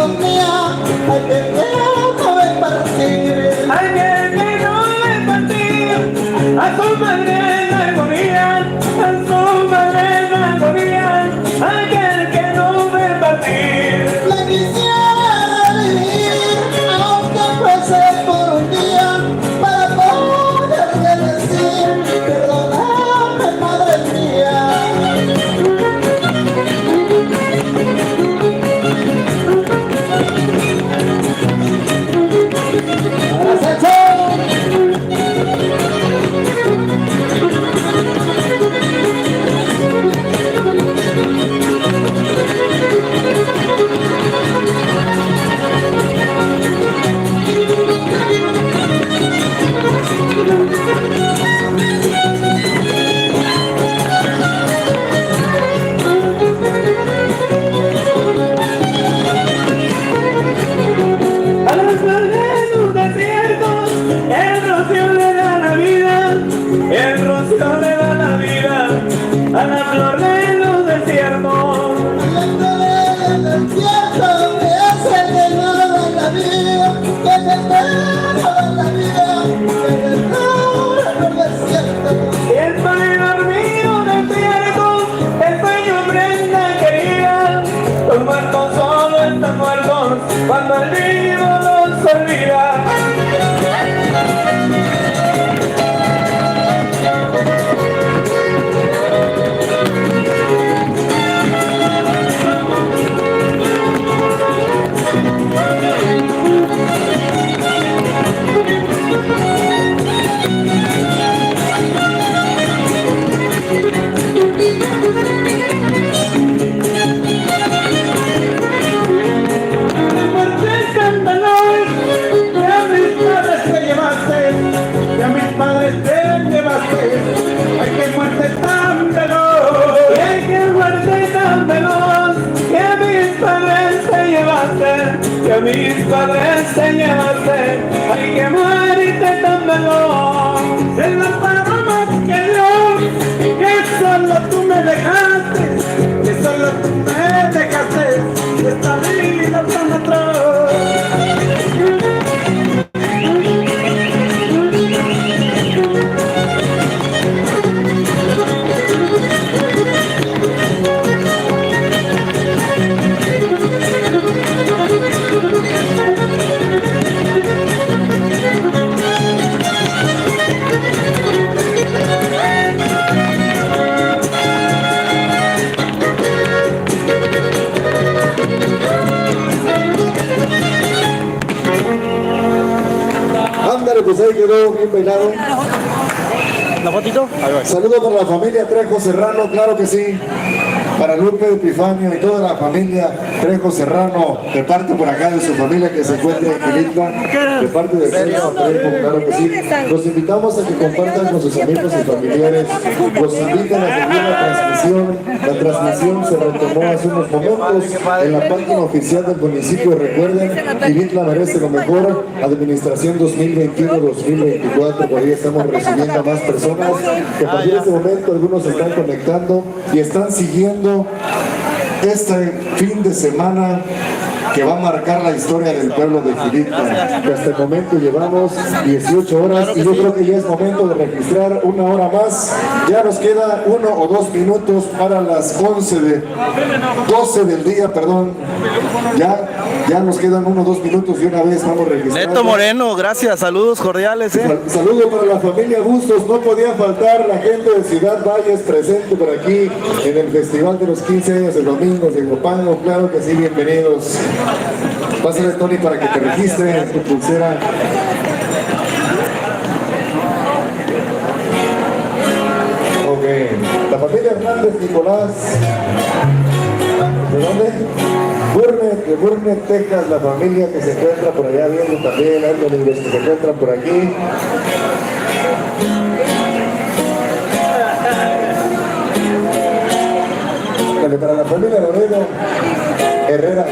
amigos míos, aquel que no ve partir. Aquel que no ve partir, a su madre en agonía, a su madre en agonía, aquel que no ve partir. La quisiera vivir, aunque fuese por un día, para poderle decir, perdóname, madre mía. A las flores de los desiertos, el rocío le da la vida, el rocío le da la vida, a la flor de los desiertos. Hablando del desierto, que es el que no da la vida, que es el que no da la vida, que es el que no desierto. Y el sueño dormido despierto, el sueño prenda querida, los muertos solo están muertos cuando el vivo los olvida. Ay, qué muerte tan veloz, ¡Ay, qué muerte tan veloz! Que mis padres te llevaste, que mis padres te llevaste. ¡Ay, qué muerte tan veloz! es la paloma que yo, que solo tú me dejaste, que solo tú me dejaste, esta vida tan atroz. Ándale, pues ahí quedó bien bailado. ¿La fotito? Saludos para la familia Trejo Serrano, claro que sí. Para Lupe Epifanio y toda la familia Trejo Serrano, de parte por acá de su familia que se encuentra en Quilitla, de parte de Trejo, claro que sí. Los invitamos a que compartan con sus amigos y familiares. Los invitan a seguir la transmisión. La transmisión se retomó hace unos momentos en la página oficial del municipio. Recuerden, Quilitla merece lo mejor. Administración 2021-2024, por ahí estamos recibiendo a más personas que a partir de este momento algunos se están conectando y están siguiendo este fin de semana que va a marcar la historia del pueblo de Quilitla. Que hasta el momento llevamos 18 horas y yo creo que ya es momento de registrar una hora más. Ya nos queda 1 o 2 minutos para las 12 del día, perdón. Ya nos quedan 1 o 2 minutos y una vez vamos registrando. Neto Moreno, gracias, saludos cordiales. Saludo para la familia Bustos, no podía faltar la gente de Ciudad Valles presente por aquí en el Festival de los 15 años el domingo de Gopango, claro que sí, bienvenidos. Pásale, Tony, para que te registre tu pulsera. Ok, la familia Hernández Nicolás, ¿de dónde? De Burnett, Texas, la familia que se encuentra por allá viendo también, los que se encuentran por aquí. Para la familia Loredo Herrera,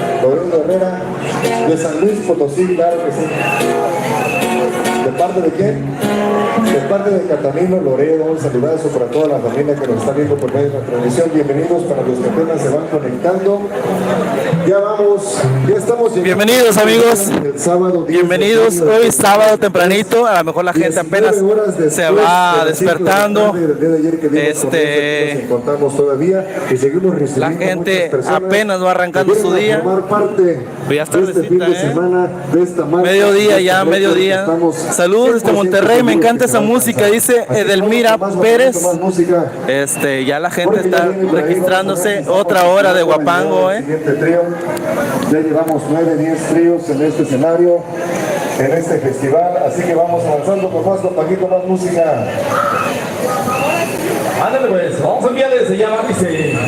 de San Luis Potosí, claro que sí. ¿De parte de quién? De parte de Catamino, Loredo, un saludazo para toda la familia que nos está viendo por medio de la transmisión. Bienvenidos para los que apenas se van conectando. Ya estamos llegando. Bienvenidos, amigos. El sábado 10 de Bienvenidos junio, hoy sábado tempranito. A lo mejor la gente apenas se va despertando. Nos encontramos todavía y seguimos recibiendo La gente muchas personas apenas va arrancando que su vienen a día. formar parte Ya está de este fin de tardecita, semana, de esta marcha. Mediodía ya, mediodía. Saludos desde Monterrey, me encanta esa música, dice Edelmira Pérez. Ya la gente está registrándose. Otra hora de Huapango, Siguiente trío. Ya llevamos 9, 10 tríos en este escenario, en este festival, así que vamos avanzando con más, Paquito, más música. Ándale pues, vamos a enviarle, se llama dice.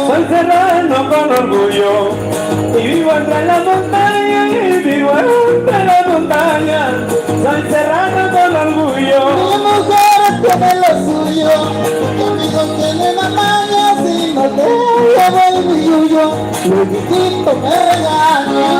Soy serrano con orgullo y vivo entre la montaña y vivo entre la montaña. Soy serrano con orgullo. Mi mujer tiene lo suyo, mi amigo tiene mañas y no te llevo el billuyo, Luisito me regaña.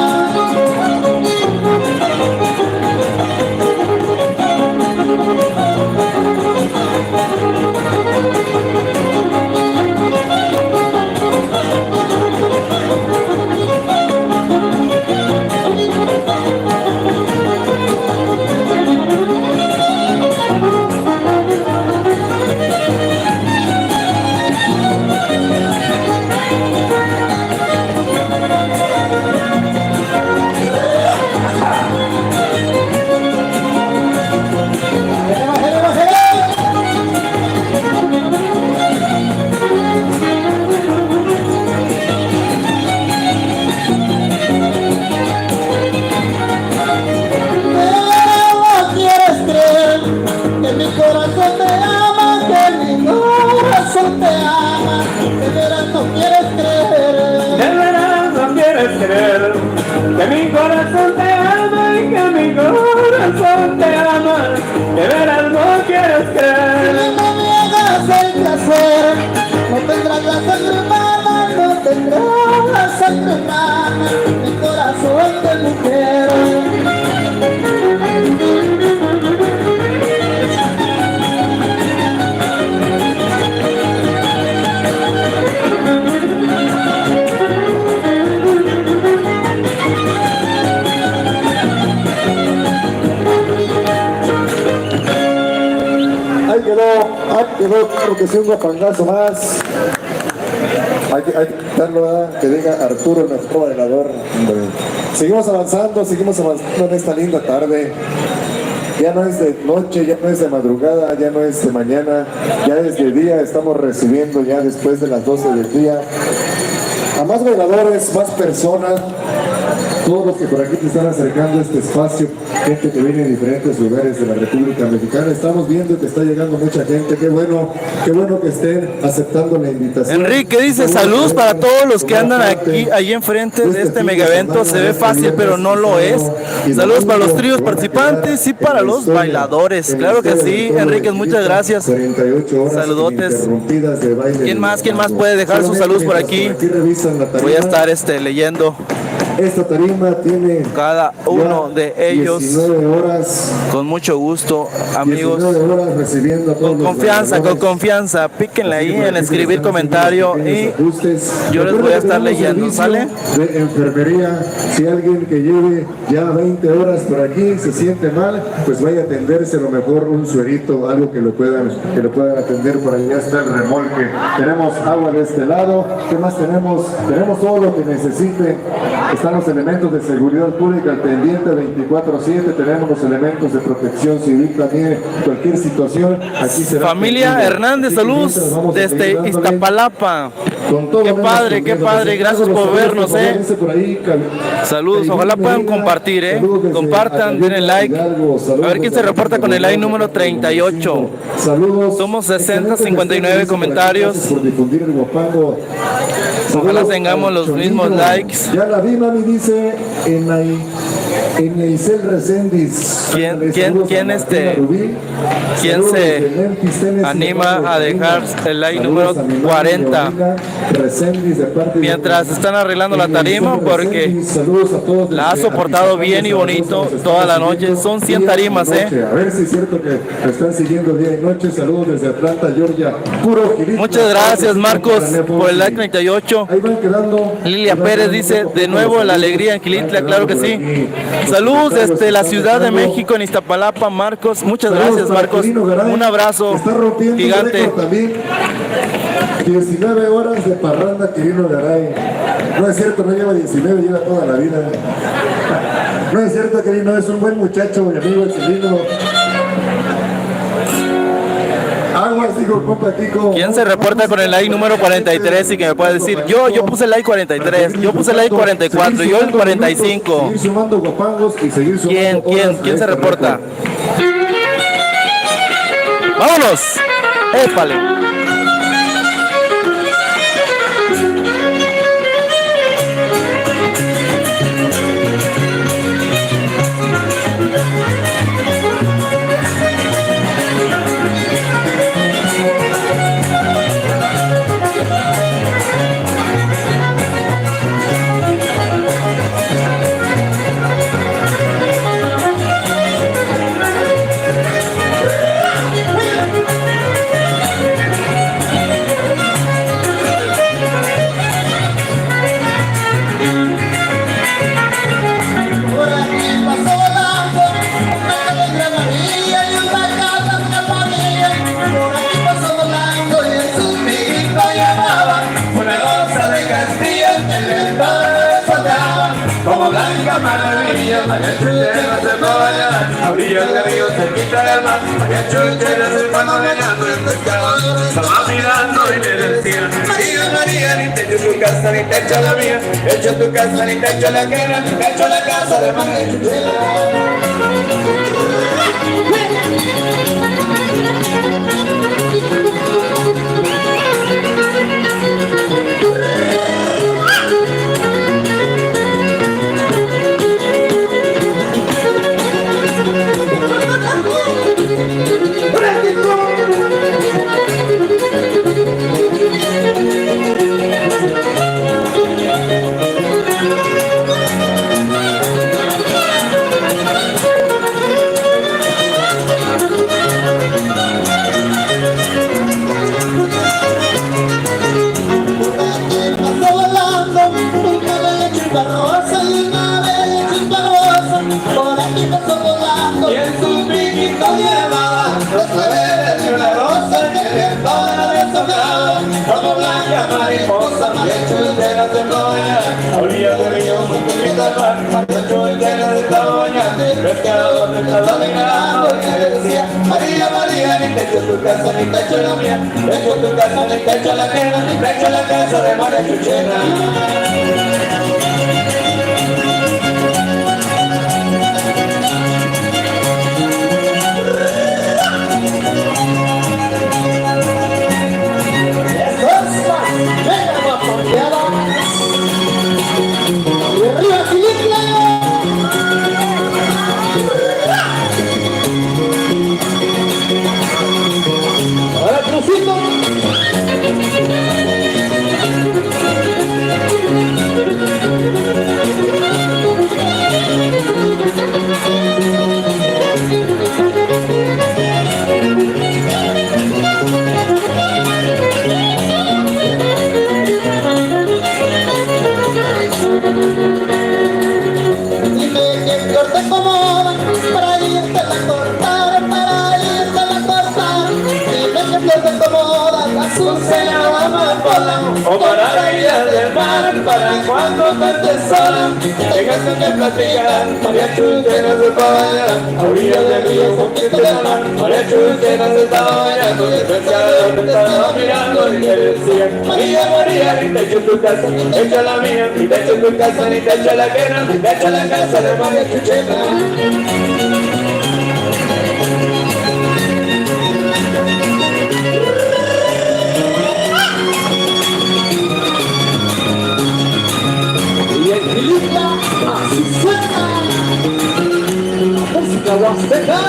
mi corazón te ama, que verás no quieres creer. Si no me hagas el placer, no tendrás la sangre humana, no tendrás la sangre humana, mi corazón de mujer. Ahí quedó, claro que sí, un guapangazo más. Hay que quitarlo, que diga Arturo, nuestro bailador. Seguimos avanzando en esta linda tarde. Ya no es de noche, ya no es de madrugada, ya no es de mañana, ya es de día. Estamos recibiendo ya después de las 12 del día a más bailadores, más personas. Todos los que por aquí te están acercando a este espacio, gente que viene de diferentes lugares de la República Mexicana, estamos viendo que está llegando mucha gente. Qué bueno que estén aceptando la invitación. Enrique dice saludos para todos los que andan aquí, allí enfrente de este mega evento. Se ve fácil, pero no lo es. Saludos para los tríos participantes y para los bailadores. Claro que sí, Enrique, muchas gracias. 48 horas saludotes. de baile. ¿Quién más puede dejar sus saludos por aquí? Voy a estar leyendo. Esta tarima tiene cada uno de ellos 19 horas, con mucho gusto, amigos. 19 horas recibiendo a todos con confianza, píquenle ahí en escribir comentario y yo les voy a estar leyendo, ¿sale? De enfermería, si alguien que lleve ya 20 horas por aquí se siente mal, pues vaya a atenderse a lo mejor un suerito, algo que lo puedan atender. Por allá está el remolque. Tenemos agua de este lado. ¿Qué más tenemos? Tenemos todo lo que necesite. Están los elementos de seguridad pública al pendiente 24/7, tenemos los elementos de protección civil también, cualquier situación. Aquí será familia Hernández, saludos desde Iztapalapa. Qué padre, gracias por vernos, Saludos, ojalá puedan compartir, compartan, denle like. A ver quién se reporta con el like número 38. Saludos. Somos 60-59 comentarios. Por difundir el guapango. Ojalá tengamos los mismos likes. Ya la vi, mami, dice Eneisel Reséndiz. ¿Quién se anima a dejar el like número 40? Mientras están arreglando la tarima, porque la ha soportado bien y bonito toda la noche. Son 100 tarimas, A ver si es cierto que me están siguiendo día y noche. Saludos desde Atlanta, Georgia. Muchas gracias, Marcos, por el like 38. Ahí van quedando. Lilia Pérez dice, de nuevo la alegría en Quilitla, claro que sí. Saludos desde la Ciudad de México, en Iztapalapa, Marcos. Muchas gracias, Marcos. Un abrazo gigante. 19 horas de parranda, Quirino Garay. No es cierto, no lleva 19, lleva toda la vida. No es cierto, Quirino, es un buen muchacho, mi amigo el Quirino. Aguas, digo, compa Kiko. ¿Quién se reporta con el like número 43 y que me puede decir? Yo puse el like 43, yo puse el like 44, yo el 45. Seguir sumando guapangos y seguir sumando. ¿Quién se reporta? ¡Vámonos! ¡Épale! Como blanca maravilla, María Chuchera se fue a bañar, abrió el río cerquita del mar. María Chuchera se fue navegando en pescado, estaba mirando y le decía: María, María, ni te echo tu casa ni te echo la mía, echo tu casa ni te echo la quena, ni te echo la casa de María Chuchera. mi beso volando. Y en su piquito llevaba los claveles de una rosa que el viento la había soplado. Como blanca mariposa, María Chultera de Doña, a orillas del río, muy poquito al mar, María Chultera de Doña, pescador me estaba mirando y me decía, María, María, ni te echo tu casa, ni te echo la mía, te echo tu casa, ni te echo la quena, ni te echo la casa de María Chuchena. O maravillas del mar, para cuando estés sola, tengas que platicar. María Chultera se estaba bañando, a orillas del río, poquito del mar. María Chultera se estaba bañando, y el pescador me estaba mirando y le decía, María, María, ni te echo tu casa, ni te echo la mía, ni te echo tu casa, ni te echo la quena, ni te echo la casa de María Chuchena. Así suena la música huasteca.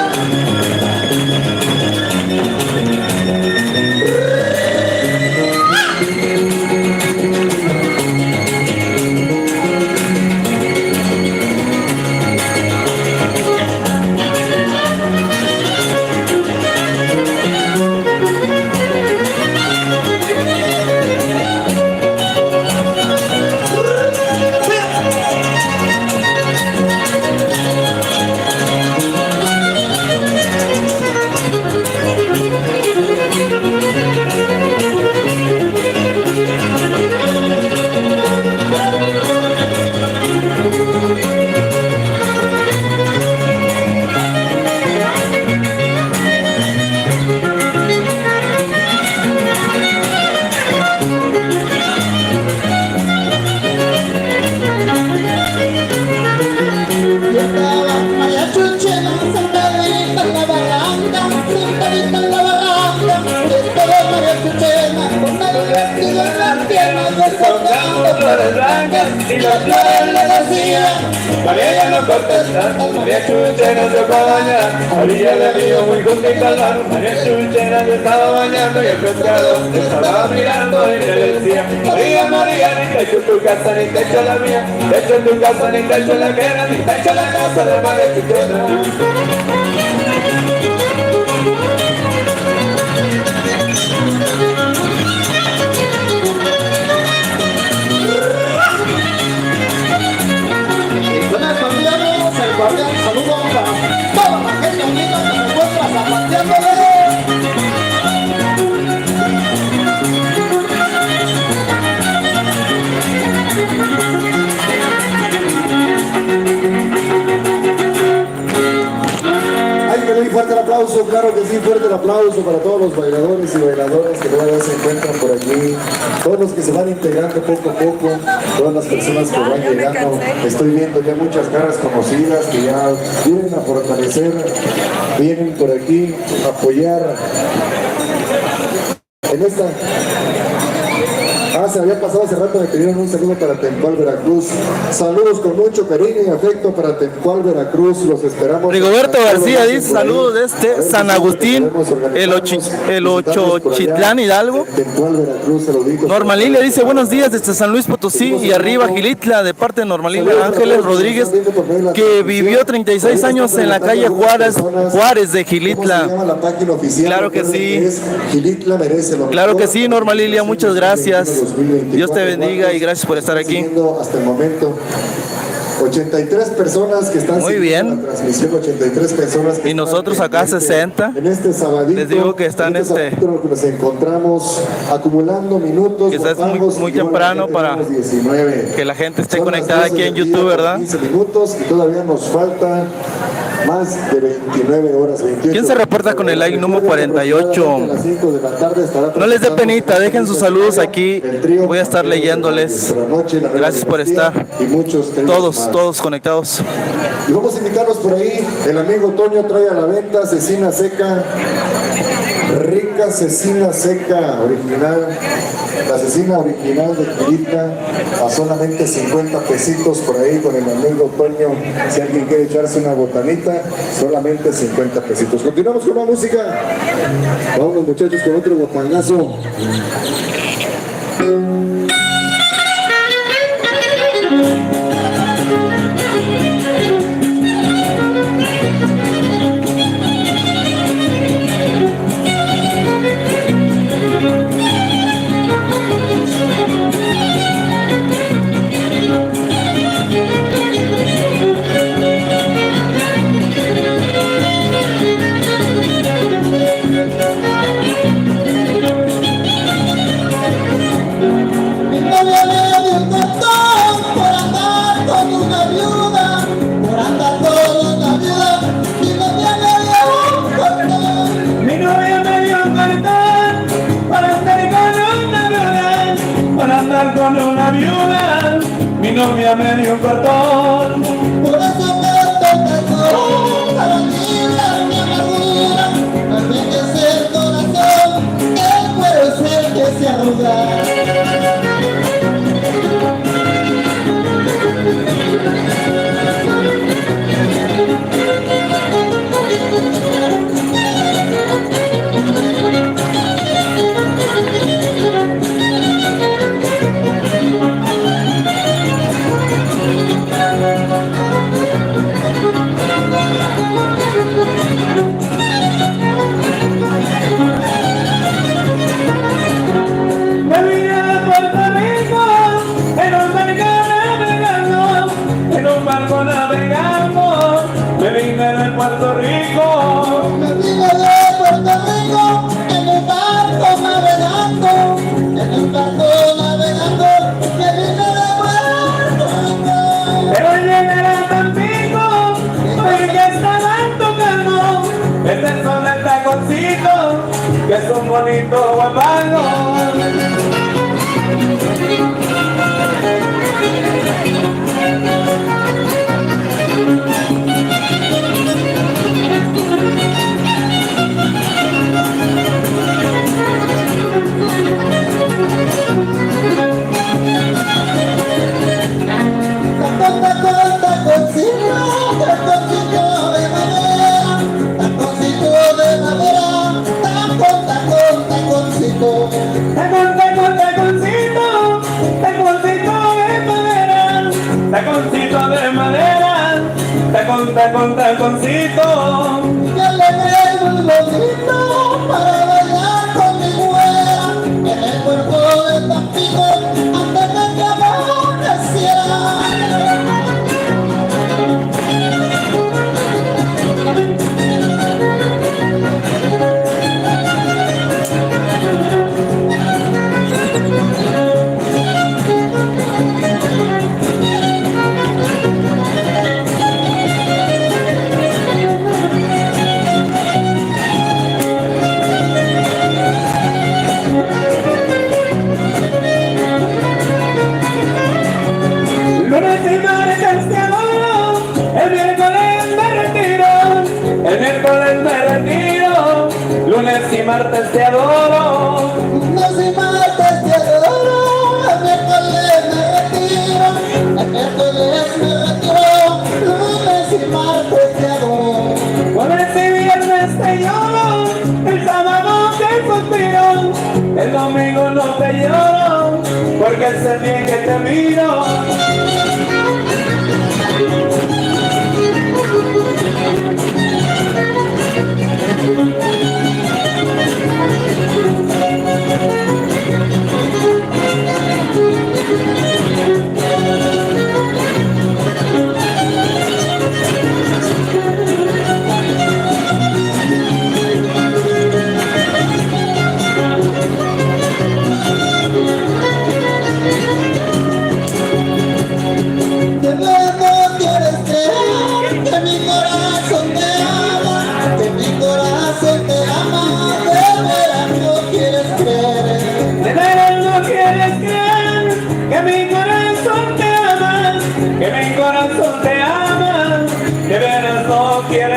Y la flor le decía, María ya no contesta, María Chuchena se fue a bañar, a orilla del río muy juntito al mar. María Chuchena se estaba bañando y el pescado se estaba mirando y le decía, María, María, ni te echo tu casa, ni te echo la mía, te echo tu casa, ni te echo la quena, ni te echo la casa de María Chuchena. Saludos para toda la gente unida que se encuentra zapateándole. Hay que darle fuerte el aplauso, claro que sí, fuerte el aplauso para todos los bailadores y bailadoras que todavía se encuentran por aquí, todos los que se van integrando poco a poco, todas las personas que van llegando. Estoy viendo ya muchas caras conocidas que ya vienen a fortalecer, vienen por aquí a apoyar en esta. Se había pasado hace rato, me pidieron un saludo para Tempual, Veracruz. Saludos con mucho cariño y afecto para Tempual, Veracruz. Los esperamos. Rigoberto García dice saludos desde San Agustín, el Ochochitlán, Hidalgo. Tempual, Veracruz, se lo digo. Norma Lilia dice buenos días desde San Luis Potosí y arriba Gilitla, de parte de Norma Lilia Ángeles Rodríguez, que vivió 36 años en la calle Juárez de Gilitla. Claro que sí. Claro que sí, Norma Lilia, muchas gracias. Dios te bendiga y gracias por estar aquí. Hasta el momento. 83 personas que están Muy siguiendo bien. la transmisión, 83 personas que Y nosotros están acá 60. en este sabadito. Les digo que están en este sabadito que nos encontramos acumulando minutos. Quizás es votamos, muy y bueno, temprano ya para tenemos 19. que la gente esté Son las conectada 12 aquí en del día YouTube, con ¿verdad? 15 minutos y todavía nos faltan más de 29 horas. 28. ¿Quién se reporta con el like número 48? A las 5 de la tarde estará No les dé presentando penita, dejen sus saludos aquí. el trío Voy a estar leyéndoles. Por la noche, la Nueva Gracias por Dinastía estar. y muchos tríos Todos, más. todos conectados. Y vamos a invitarlos por ahí. El amigo Toño trae a la venta cecina seca, rica cecina seca original. La cecina original de Quirita a solamente 50 pesitos por ahí con el amigo Toño. Si alguien quiere echarse una botanita, solamente 50 pesitos. Continuamos con la música. Vamos muchachos con otro botangazo. Mi novia me dio un cartón para andar con una viuda, para andar con una viuda. Mi novia me dio un cartón. Por eso me tocó para librar mi amargura. No tiene que ser corazón, el cuero es el que se arruga. Me vine de Puerto Rico en un barco navegando, en un barco navegando. Me vine de Puerto Rico. Me vine de Puerto Rico en el barco navegando, en el barco navegando. Me vine de Puerto Rico. Pero llegué a Tampico porque estaban tocando ese son el taconcito que es un bonito guapango. Taconcito de madera, taconcito de madera, tacón, tacón, taconcito. Taconcito de madera, taconcito. Yo le traigo un bolsito para bailar con mi güera en el puerto de Tampico antes de que amaneciera. Lunes y martes te adoro, el miércoles me retiro, el miércoles me retiro, lunes y martes te adoro. Lunes y martes te adoro, el miércoles me retiro, el miércoles me retiro, lunes y martes te adoro. Jueves y viernes te lloro, el sábado te suspiro, el domingo no te lloro, porque es el día que te miro.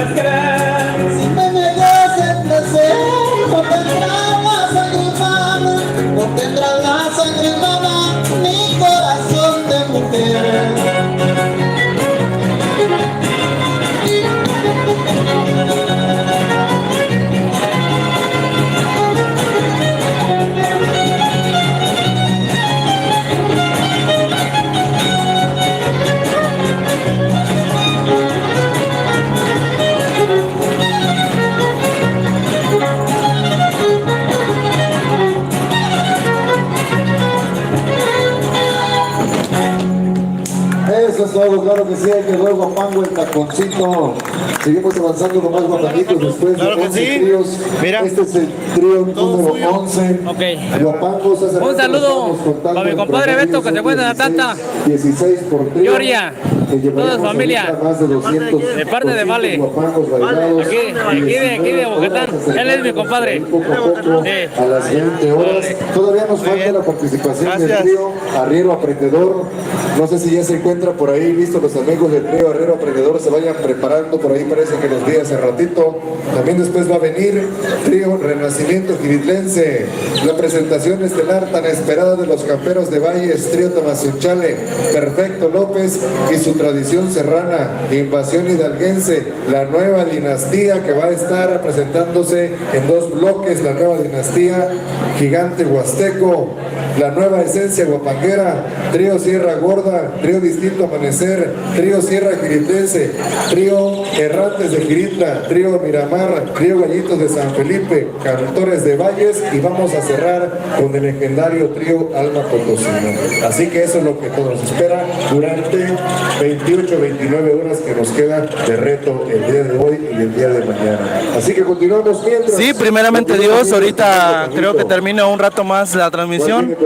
puedes creer. Si me niegas el placer, no tendrás la sangre humana, no tendrás la sangre humana, mi corazón de mujer. Eso es todo, claro que sí, hay que ver Guapango, el taconcito. Seguimos avanzando con más guapanguitos después Claro de que 11 sí. tríos. Mira. Este es el trío número 11. Ok. Guapangos, hace rato Un saludo estábamos contando para mi el compadre promedio, Beto, que se son encuentra en 16, Atlanta. 16 por trío. Georgia. Que llevaríamos Toda su familia. ahorita Más de 200 De parte de Vale. guapangos bailados. Aquí de Bogotá. Él es mi compadre. Poco a poco, Sí. a las 20 horas. Todavía nos falta la participación del trío Arriero Aprendedor. No sé si ya se encuentra por ahí, listo, los amigos del trío Arriero Aprendedor se vayan preparando, por ahí parece que los vi hace ratito. También después va a venir trío Renacimiento Giritlense, la presentación estelar tan esperada de los camperos de Valles, trío Tamazunchale, Perfecto López y su tradición serrana, Invasión Hidalguense, la nueva dinastía que va a estar presentándose en 2 bloques, la nueva dinastía Gigante Huasteco, la nueva esencia guapanguera, trío Sierra Gorda, trío Distinto Amanecer, trío Sierra Giritlense, trío Errantes de Giritla, trío Miramar, trío Gallitos de San Felipe, Cantores de Valles y vamos a cerrar con el legendario trío Alma Potosina. Así que eso es lo que nos espera durante 28-29 horas que nos queda de reto el día de hoy y el día de mañana. Así que continuamos mientras. Sí, primeramente Dios, ahorita creo que termina un rato más la transmisión.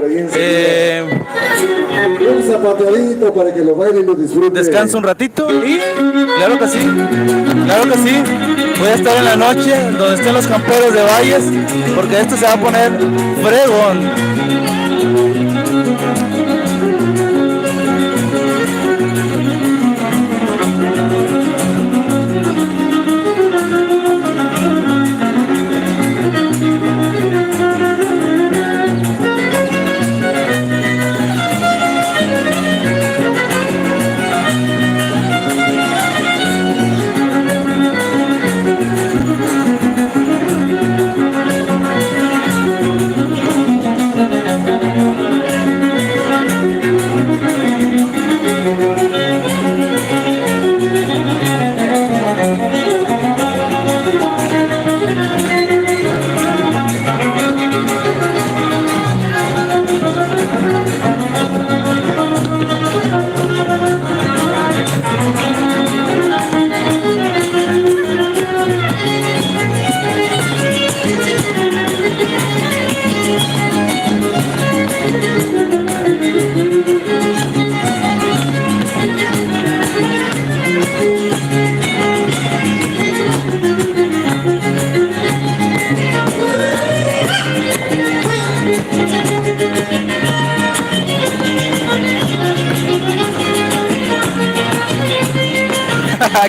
Un zapateadito para que lo baile y lo disfrute. Descanso un ratito y claro que sí, voy a estar en la noche donde estén los camperos de Valles porque esto se va a poner fregón.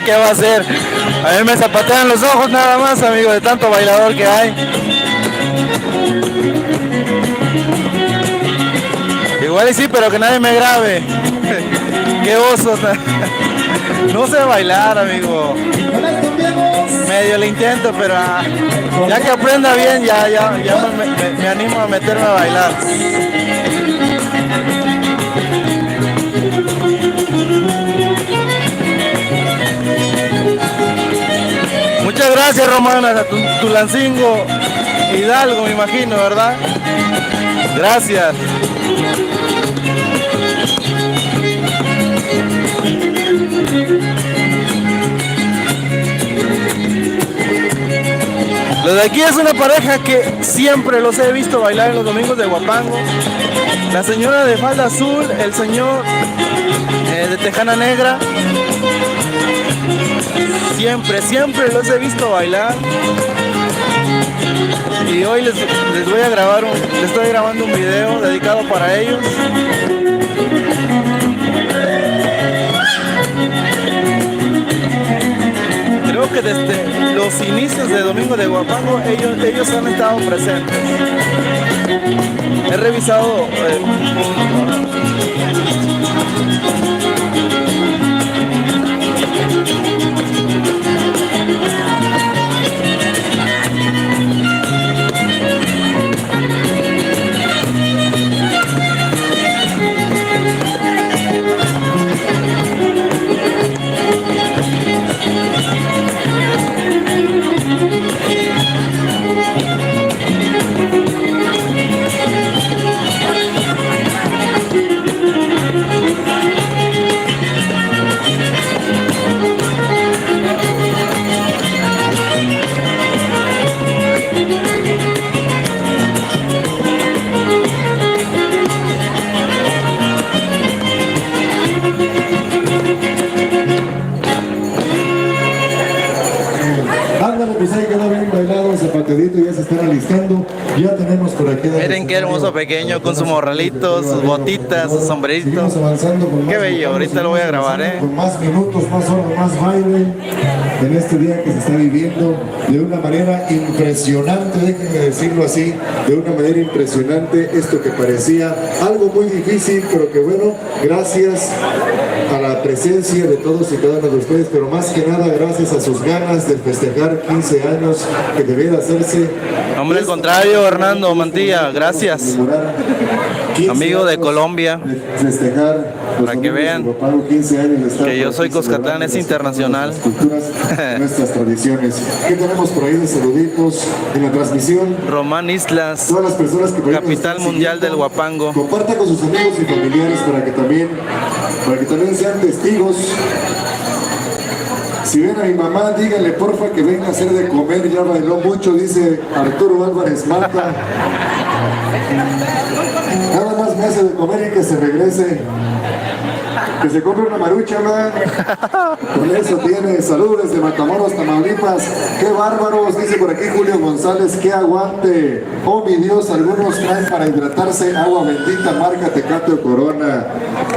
¿Qué va a hacer? A mí me zapatean los ojos nada más, amigo, de tanto bailador que hay. Igual y sí, pero que nadie me grabe. Qué osos. No sé bailar, amigo. Medio le intento, pero ya que aprenda bien, ya me animo a meterme a bailar. Muchas gracias, Romana, a Tulancingo, Hidalgo, me imagino, ¿verdad? Gracias. Lo de aquí es una pareja que siempre los he visto bailar en los domingos de Guapango. La señora de falda azul, el señor de tejana negra. Siempre los he visto bailar. Y hoy les voy a grabar les estoy grabando un video dedicado para ellos. Creo que desde los inicios de Domingo de Huapango ellos han estado presentes. He revisado pues ahí quedó bien bailado ese patedito, ya se están alistando. Ya tenemos por aquí. Miren qué hermoso pequeño con su morralito, sus botitas, sus sombreritos. Seguimos avanzando con Qué más bello, minutos, ahorita lo voy a grabar, con más minutos, más horas, más baile en este día que se está viviendo de una manera impresionante, déjenme decirlo así, de una manera impresionante, esto que parecía algo muy difícil, pero que bueno, gracias a la presencia de todos y cada uno de ustedes, pero más que nada gracias a sus ganas de festejar 15 años que debiera hacerse. Hombre, al contrario, Hernando Mantilla, gracias. Amigo de Colombia, Festejar para que vean que yo soy coscatlanés internacional. Nuestras tradiciones. ¿Qué tenemos por ahí de saluditos en la transmisión? Román Islas, Todas las personas que por ahí nos capital están mundial siguiendo, del Huapango. comparta con sus amigos y familiares para que también sean testigos. Si ven a mi mamá, díganle porfa que venga a hacer de comer, ya bailó mucho, dice Arturo Álvarez Mata. Nada más me hace de comer y que se regrese. Que se compre una marucha, man. Con eso tiene. Saludos desde Matamoros, Tamaulipas. ¡Qué bárbaros! Dice por aquí Julio González. ¡Qué aguante! Oh, mi Dios, algunos traen para hidratarse agua bendita, marca Tecate o Corona.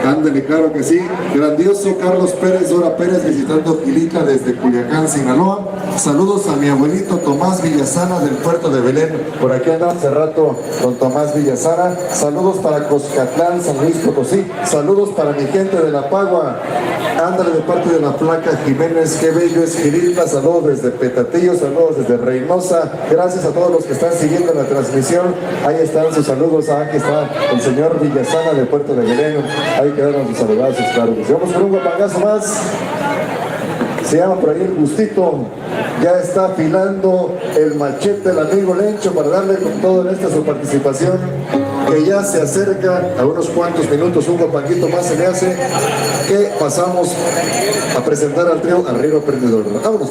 Ándale, claro que sí. Grandioso Carlos Pérez, Dora Pérez, visitando Quilita desde Culiacán, Sinaloa. Saludos a mi abuelito Tomás Villasana del puerto de Belén. Por aquí andaba hace rato con Tomás Villasana. Saludos para Coscatlán, San Luis Potosí. Saludos para mi gente de La Pagua. Ándale, de parte de la Placa Jiménez. Qué bello es Girilpa. Saludos desde Petatillo, saludos desde Reynosa. Gracias a todos los que están siguiendo la transmisión. Ahí están sus saludos. Aquí está el señor Villasana del puerto de Belén. Ahí quedaron sus saludazos, claro. Vamos con un guapangazo más. Se llama por ahí el Gustito. Ya está afilando el machete el amigo Lencho para darle con todo en esta su participación, que ya se acerca a unos cuantos minutos. Un guapanguito más se le hace que pasamos a presentar al trío Arriero Prendedor. Vámonos.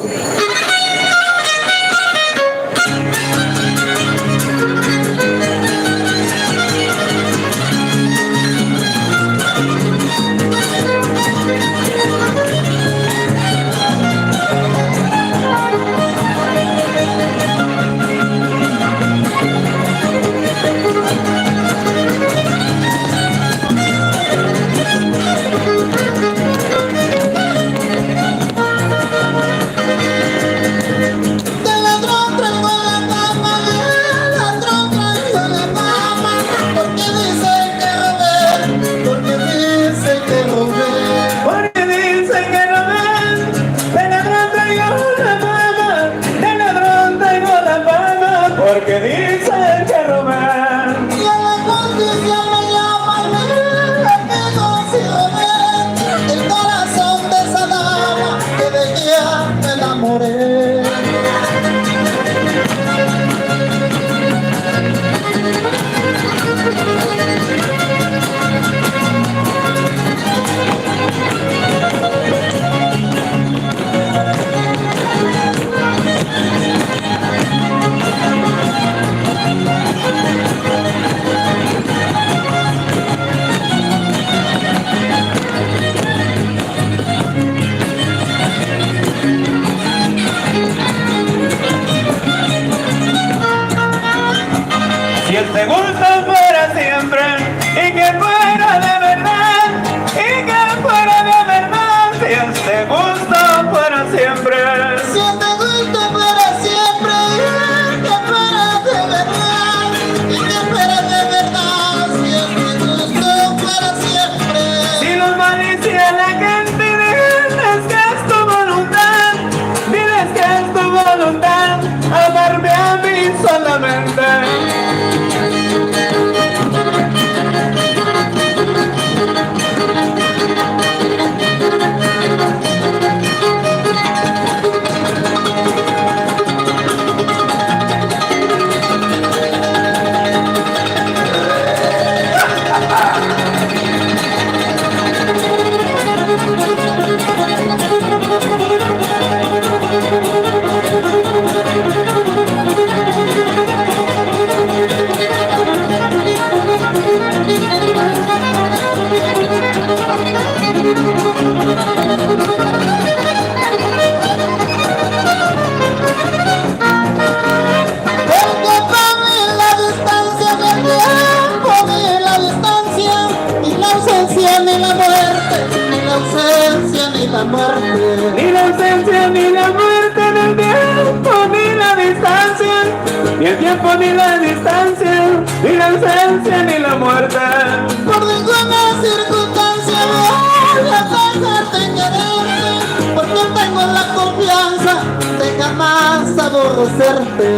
Ni el tiempo, ni la distancia, ni la ausencia, ni la muerte. Por ninguna circunstancia voy a dejarte quererte, porque tengo la confianza de jamás aborrecerte.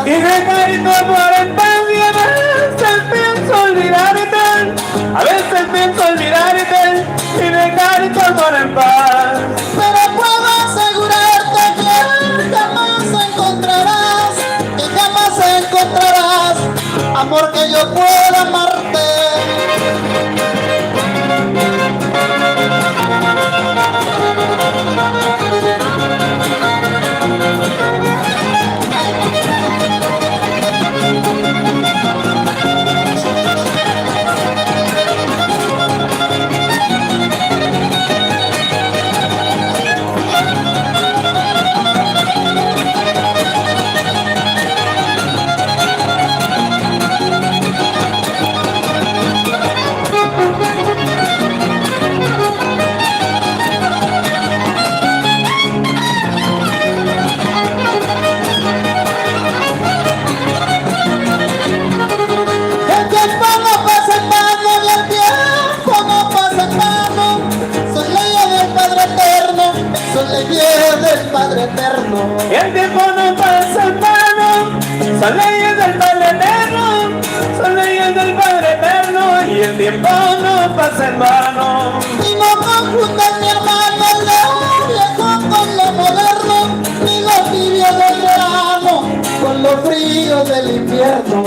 Y dejar tu amor en paz, y a veces pienso olvidarte, a veces pienso olvidarte y dejar tu amor en paz. Pero puedo asegurarte que jamás encontrarás amor que yo pueda amarte. Y el tiempo no pasa en vano, son leyes del Padre Eterno, son leyes del Padre Eterno, y el tiempo no pasa en vano. Y no confundan, mi hermano, lo viejo con lo moderno, ni lo tibio del verano con lo frío del invierno.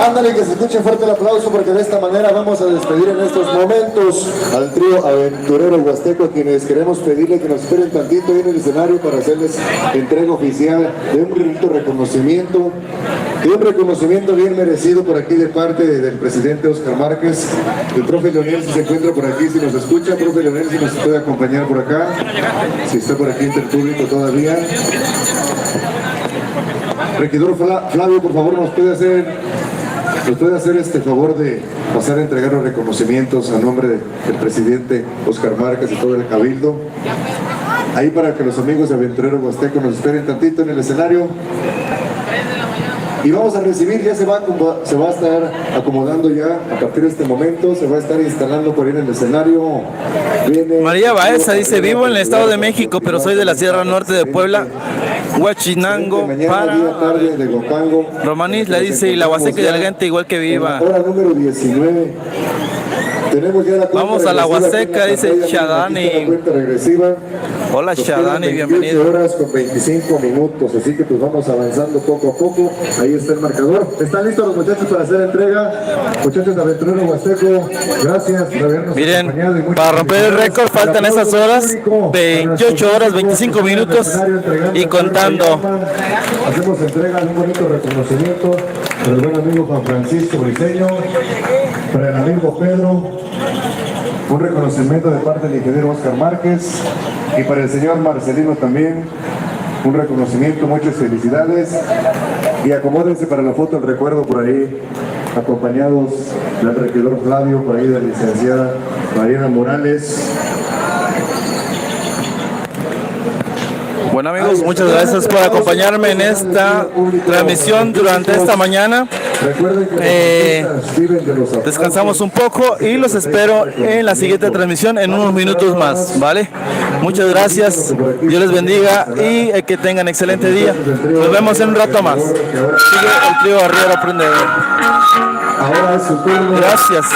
Ándale, que se escuche fuerte el aplauso porque de esta manera vamos a despedir en estos momentos al trío Aventurero Huasteco, a quienes queremos pedirle que nos esperen tantito ahí en el escenario para hacerles entrega oficial de un bonito reconocimiento, y un reconocimiento bien merecido por aquí de parte del presidente Óscar Márquez. El profe Leonel, si se encuentra por aquí, si nos escucha, profe Leonel, si nos puede acompañar por acá, si está por aquí entre el público todavía. Regidor Flavio, por favor, nos puede hacer este favor de pasar a entregar los reconocimientos a nombre del presidente Óscar Márquez y todo el cabildo. Ahí para que los amigos de Aventurero Huasteco nos esperen tantito en el escenario. Y vamos a recibir, ya se va a estar acomodando ya a partir de este momento, se va a estar instalando por ahí en el escenario. María Baeza dice, vivo en el Estado de México, pero soy de la Sierra Norte de Puebla, Huachinango, para Romanis le dice, y la Huasteca de la gente igual que viva. Hora número 19. Tenemos ya la cuenta vamos a la Huasteca, dice Shadani. Hola Shadani, bienvenido. 18 horas con 25 minutos, así que pues vamos avanzando poco a poco. Ahí está el marcador. ¿Están listos los muchachos para hacer entrega? Muchachos de Aventurero Huasteco, gracias por habernos acompañado. Para romper el récord faltan esas horas, 28 horas, 25 minutos y contando. Hacemos entrega de un bonito reconocimiento para el buen amigo Juan Francisco Briceño, para el amigo Pedro, un reconocimiento de parte del ingeniero Óscar Márquez, y para el señor Marcelino también un reconocimiento, muchas felicidades, y acomódense para la foto, el recuerdo por ahí. acompañados del regidor Flavio, por ahí de la licenciada Mariana Morales. Bueno amigos, muchas gracias por acompañarme en esta transmisión durante esta mañana. Descansamos un poco y los espero en la siguiente transmisión en unos minutos más, ¿vale? Muchas gracias, Dios les bendiga y que tengan excelente día. Nos vemos en un rato más. Sigue el trío Arriero Prendedor. Ahora es su turno. Gracias.